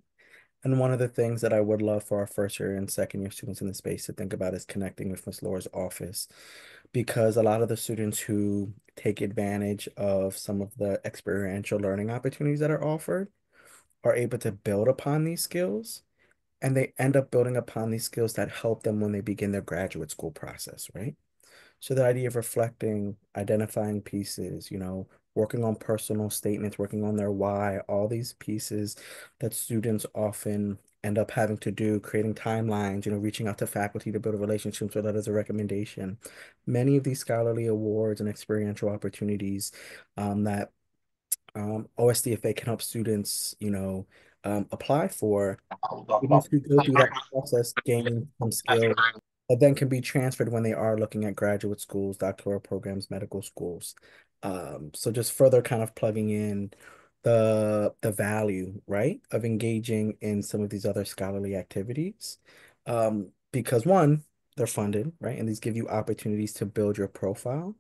And one of the things that I would love for our first year and second year students in the space to think about is connecting with Ms. Laura's office, because a lot of the students who take advantage of some of the experiential learning opportunities that are offered are able to build upon these skills, and they end up building upon these skills that help them when they begin their graduate school process, right? So the idea of reflecting, identifying pieces, working on personal statements, working on their why, all these pieces that students often end up having to do, creating timelines, reaching out to faculty to build relationships with letters of recommendation. Many of these scholarly awards and experiential opportunities that OSDFA can help students, apply for. Students who go through that process gain some skills that then can be transferred when they are looking at graduate schools, doctoral programs, medical schools. So just further kind of plugging in the value, right, of engaging in some of these other scholarly activities. Because one, they're funded, right? And these give you opportunities to build your profile,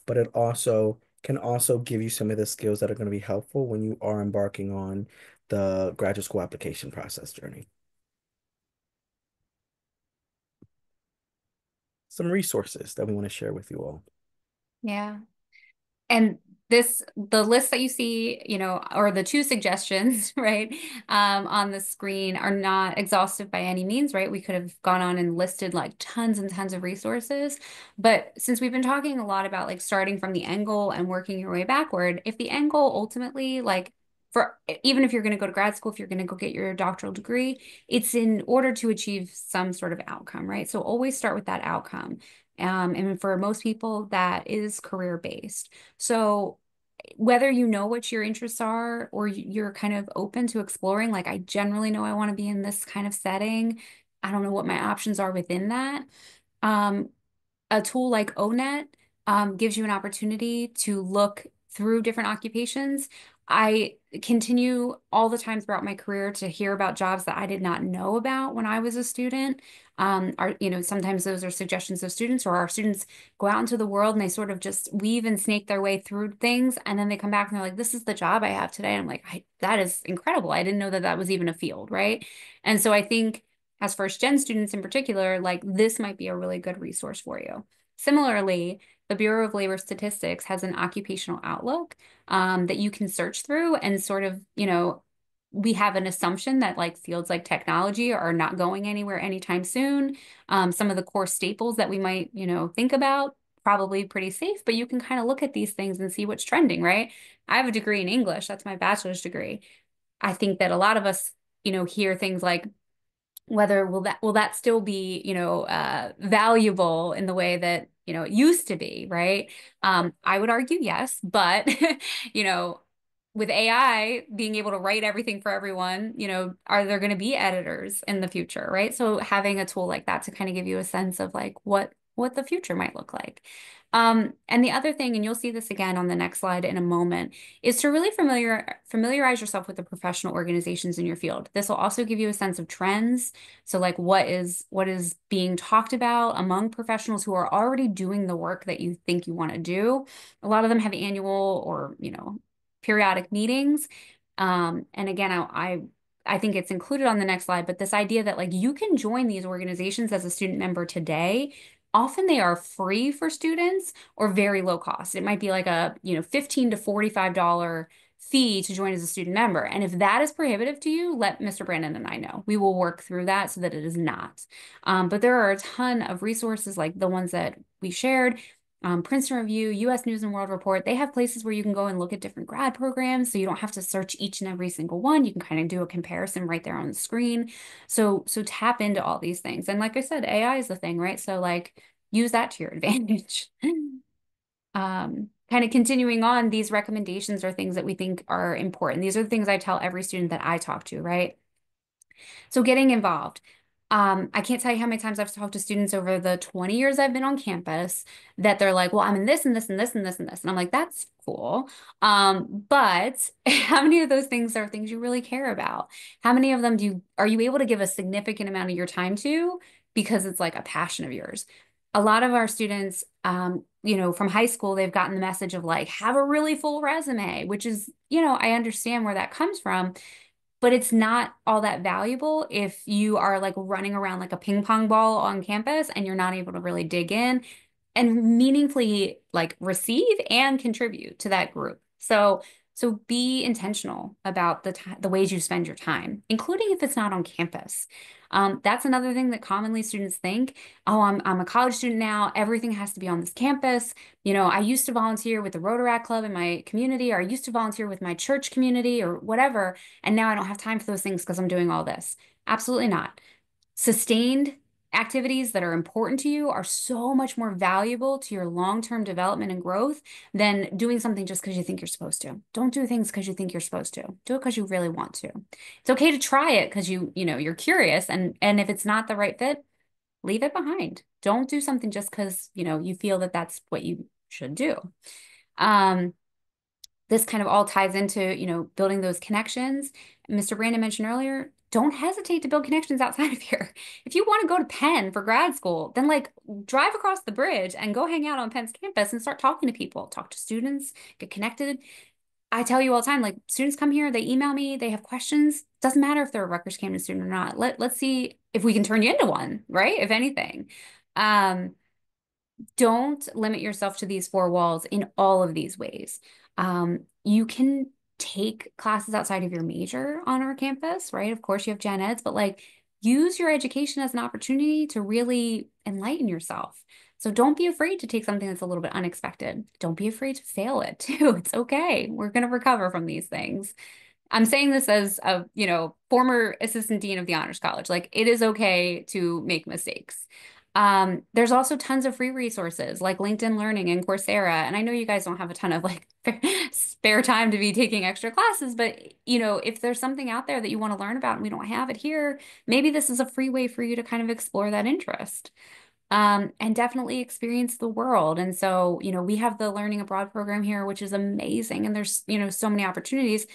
but it also can also give you some of the skills that are going to be helpful when you are embarking on the graduate school application process journey. Some resources that we want to share with you all. Yeah. And the list that you see, or the two suggestions, right, on the screen are not exhaustive by any means, right? We could have gone on and listed like tons and tons of resources. But since we've been talking a lot about like starting from the end goal and working your way backward, if the end goal ultimately, like, for even if you're going to go to grad school, if you're going to go get your doctoral degree, it's in order to achieve some sort of outcome, right? So always start with that outcome. And for most people, that is career based. So whether you know what your interests are or you're kind of open to exploring, like I generally know I want to be in this kind of setting. I don't know what my options are within that. Um, a tool like ONET gives you an opportunity to look through different occupations. I continue all the time throughout my career to hear about jobs that I did not know about when I was a student. Sometimes those are suggestions of students, or our students go out into the world and they sort of just weave and snake their way through things. And then they come back and they're like, this is the job I have today. And I'm like, that is incredible. I didn't know that that was even a field, right? And so I think as first gen students in particular, like this might be a really good resource for you. Similarly, the Bureau of Labor Statistics has an occupational outlook that you can search through and sort of, we have an assumption that like fields like technology are not going anywhere anytime soon. Some of the core staples that we might, think about, probably pretty safe, but you can kind of look at these things and see what's trending, right? I have a degree in English. That's my bachelor's degree. I think that a lot of us, hear things like whether will that still be, valuable in the way that, it used to be, right? I would argue yes, but you know, with AI being able to write everything for everyone, are there going to be editors in the future, right? So having a tool like that to kind of give you a sense of like what the future might look like. And the other thing, and you'll see this again on the next slide in a moment, is to really familiarize yourself with the professional organizations in your field. This will also give you a sense of trends. So like what is being talked about among professionals who are already doing the work that you think you want to do. A lot of them have annual or, periodic meetings. And again, I think it's included on the next slide, but this idea that like you can join these organizations as a student member today. Often they are free for students or very low cost. It might be like a, $15 to $45 fee to join as a student member. And if that is prohibitive to you, let Mr. Brandon and I know. We will work through that so that it is not. But there are a ton of resources like the ones that we shared. Princeton Review, US News and World Report, they have places where you can go and look at different grad programs. So you don't have to search each and every single one. You can kind of do a comparison right there on the screen. So tap into all these things. And like I said, AI is the thing, right? So like use that to your advantage. Kind of continuing on, these recommendations are things that we think are important. These are the things I tell every student that I talk to, right? So getting involved. I can't tell you how many times I've talked to students over the 20 years I've been on campus that they're like, well, I'm in this and this and this and this and this. And I'm like, that's cool. But how many of those things are things you really care about? How many of them are you able to give a significant amount of your time to because it's like a passion of yours? A lot of our students, from high school, they've gotten the message of like, have a really full resume, which is, I understand where that comes from, but it's not all that valuable if you are like running around like a ping pong ball on campus and you're not able to really dig in and meaningfully like receive and contribute to that group. So be intentional about the ways you spend your time, including if it's not on campus. That's another thing that commonly students think, oh, I'm a college student now. Everything has to be on this campus. I used to volunteer with the Rotaract Club in my community, or I used to volunteer with my church community or whatever. And now I don't have time for those things because I'm doing all this. Absolutely not. Sustained activities that are important to you are so much more valuable to your long-term development and growth than doing something just because you think you're supposed to. Don't do things because you think you're supposed to. Do it because you really want to. It's okay to try it because you're curious, and if it's not the right fit, leave it behind. Don't do something just because, you feel that that's what you should do. This kind of all ties into, building those connections. Mr. Brandon mentioned earlier, don't hesitate to build connections outside of here. If you want to go to Penn for grad school, then like drive across the bridge and go hang out on Penn's campus and start talking to people, talk to students, get connected. I tell you all the time, like students come here, they email me, they have questions. Doesn't matter if they're a Rutgers Camden student or not. Let's see if we can turn you into one, right? If anything. Don't limit yourself to these four walls in all of these ways. You can take classes outside of your major on our campus, right? Of course, you have gen eds, but like use your education as an opportunity to really enlighten yourself. So don't be afraid to take something that's a little bit unexpected. Don't be afraid to fail it too. It's okay. We're going to recover from these things. I'm saying this as a, former assistant dean of the Honors College. Like it is okay to make mistakes. There's also tons of free resources like LinkedIn Learning and Coursera. And I know you guys don't have a ton of like spare time to be taking extra classes, but if there's something out there that you want to learn about and we don't have it here, maybe this is a free way for you to kind of explore that interest. And definitely experience the world. And so, we have the Learning Abroad program here, which is amazing. And there's, so many opportunities.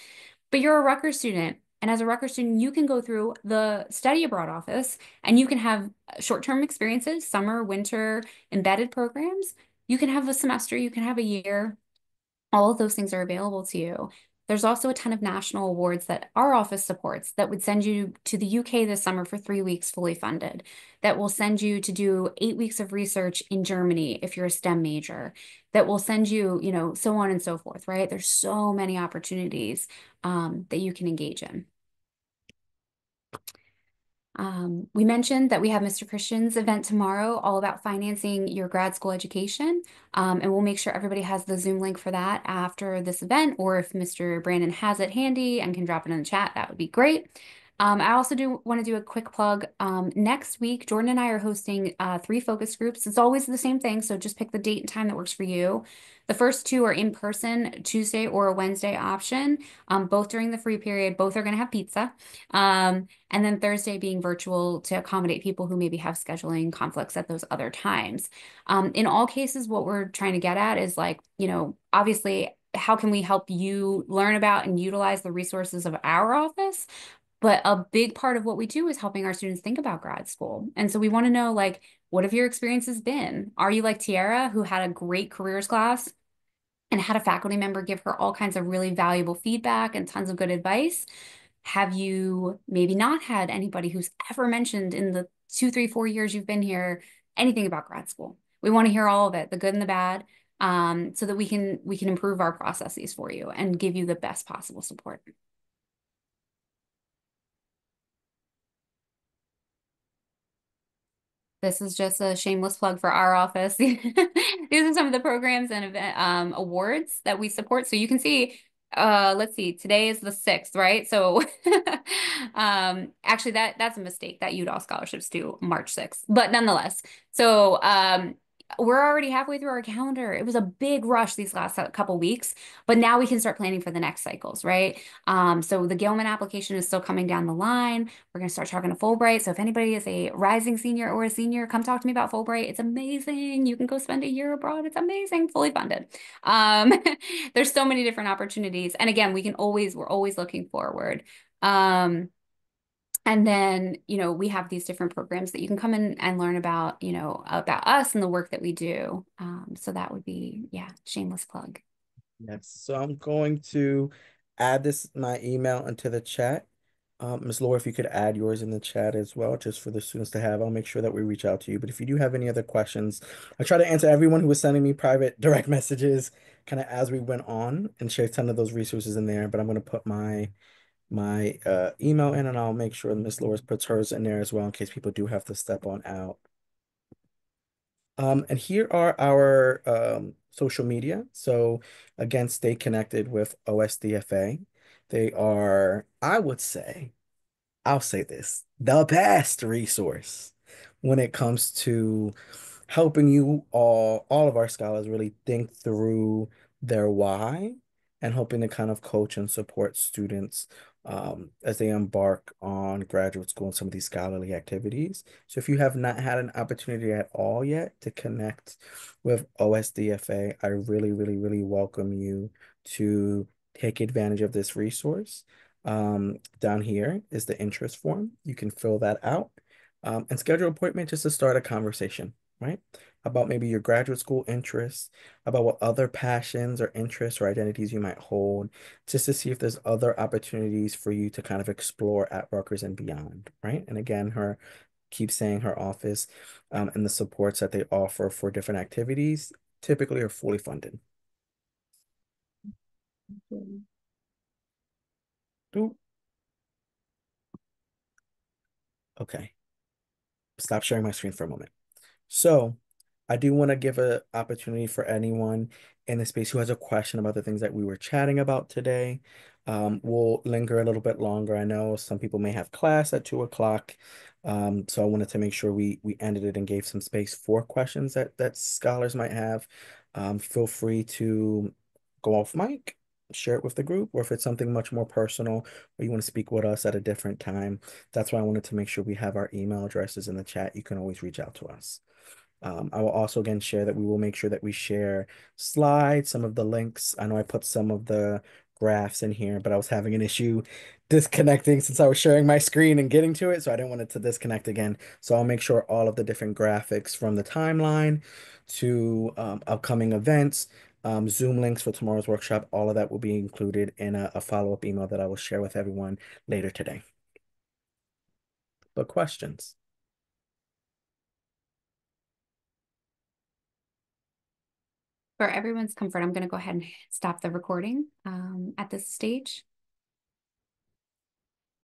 But you're a Rutgers student. And as a Rutgers student, you can go through the study abroad office and you can have short-term experiences, summer, winter, embedded programs. You can have a semester, you can have a year. All of those things are available to you. There's also a ton of national awards that our office supports that would send you to the UK this summer for 3 weeks fully funded, that will send you to do 8 weeks of research in Germany if you're a STEM major, that will send you, so on and so forth, right? There's so many opportunities that you can engage in. We mentioned that we have Mr. Christian's event tomorrow, all about financing your grad school education. And we'll make sure everybody has the Zoom link for that after this event, or if Mr. Brandon has it handy and can drop it in the chat, that would be great. I also do want to do a quick plug. Next week, Jordan and I are hosting 3 focus groups. It's always the same thing, so just pick the date and time that works for you. The first 2 are in person, Tuesday or a Wednesday option, both during the free period. Both are going to have pizza. And then Thursday being virtual to accommodate people who maybe have scheduling conflicts at those other times. In all cases, what we're trying to get at is like, obviously, how can we help you learn about and utilize the resources of our office? But a big part of what we do is helping our students think about grad school. And so we want to know, like, what have your experiences been? Are you like Tiara, who had a great careers class and had a faculty member give her all kinds of really valuable feedback and tons of good advice? Have you maybe not had anybody who's ever mentioned in the 2, 3, 4 years you've been here anything about grad school? We want to hear all of it, the good and the bad, so that we can improve our processes for you and give you the best possible support. This is just a shameless plug for our office. These are some of the programs and event, awards that we support. So you can see, let's see, today is the 6th, right? So actually that's a mistake. That Udall scholarships due March 6th. But nonetheless, so we're already halfway through our calendar. It was a big rush these last couple weeks, but now we can start planning for the next cycles, right? So the Gilman application is still coming down the line. We're going to start talking to Fulbright. So if anybody is a rising senior or a senior, come talk to me about Fulbright. It's amazing. You can go spend a year abroad. It's amazing, fully funded. Um, there's so many different opportunities. And again, we're always looking forward. And then, we have these different programs that you can come in and learn about, about us and the work that we do. So that would be, yeah, shameless plug. Yes. So I'm going to add my email into the chat. Ms. Laura, if you could add yours in the chat as well, just for the students to have, I'll make sure that we reach out to you. But if you do have any other questions, I try to answer everyone who was sending me private direct messages kind of as we went on and share a ton of those resources in there. But I'm going to put my email in, and I'll make sure Miss Laura puts hers in there as well in case people do have to step on out. And here are our social media. So again, stay connected with OSDFA. They are, I'll say this, the best resource when it comes to helping you all of our scholars really think through their why and hoping to kind of coach and support students as they embark on graduate school and some of these scholarly activities. So if you have not had an opportunity at all yet to connect with OSDFA, I really, really, really welcome you to take advantage of this resource. Down here is the interest form. You can fill that out and schedule an appointment just to start a conversation, right? About maybe your graduate school interests, about what other passions or interests or identities you might hold, just to see if there's other opportunities for you to kind of explore at Rutgers and beyond, right? And again, her keeps saying her office and the supports that they offer for different activities typically are fully funded. Ooh, okay. Stop sharing my screen for a moment. So I do want to give an opportunity for anyone in the space who has a question about the things that we were chatting about today. We'll linger a little bit longer. I know some people may have class at 2 o'clock. So I wanted to make sure we ended it and gave some space for questions that scholars might have. Feel free to go off mic, share it with the group, or if it's something much more personal or you want to speak with us at a different time, that's why I wanted to make sure we have our email addresses in the chat. You can always reach out to us. I will also again share that we will make sure that we share slides, some of the links. I know I put some of the graphs in here, but I was having an issue disconnecting since I was sharing my screen and getting to it, so I didn't want it to disconnect again. So I'll make sure all of the different graphics from the timeline to upcoming events, Zoom links for tomorrow's workshop, all of that will be included in a follow-up email that I will share with everyone later today. But questions? For everyone's comfort, I'm going to go ahead and stop the recording at this stage.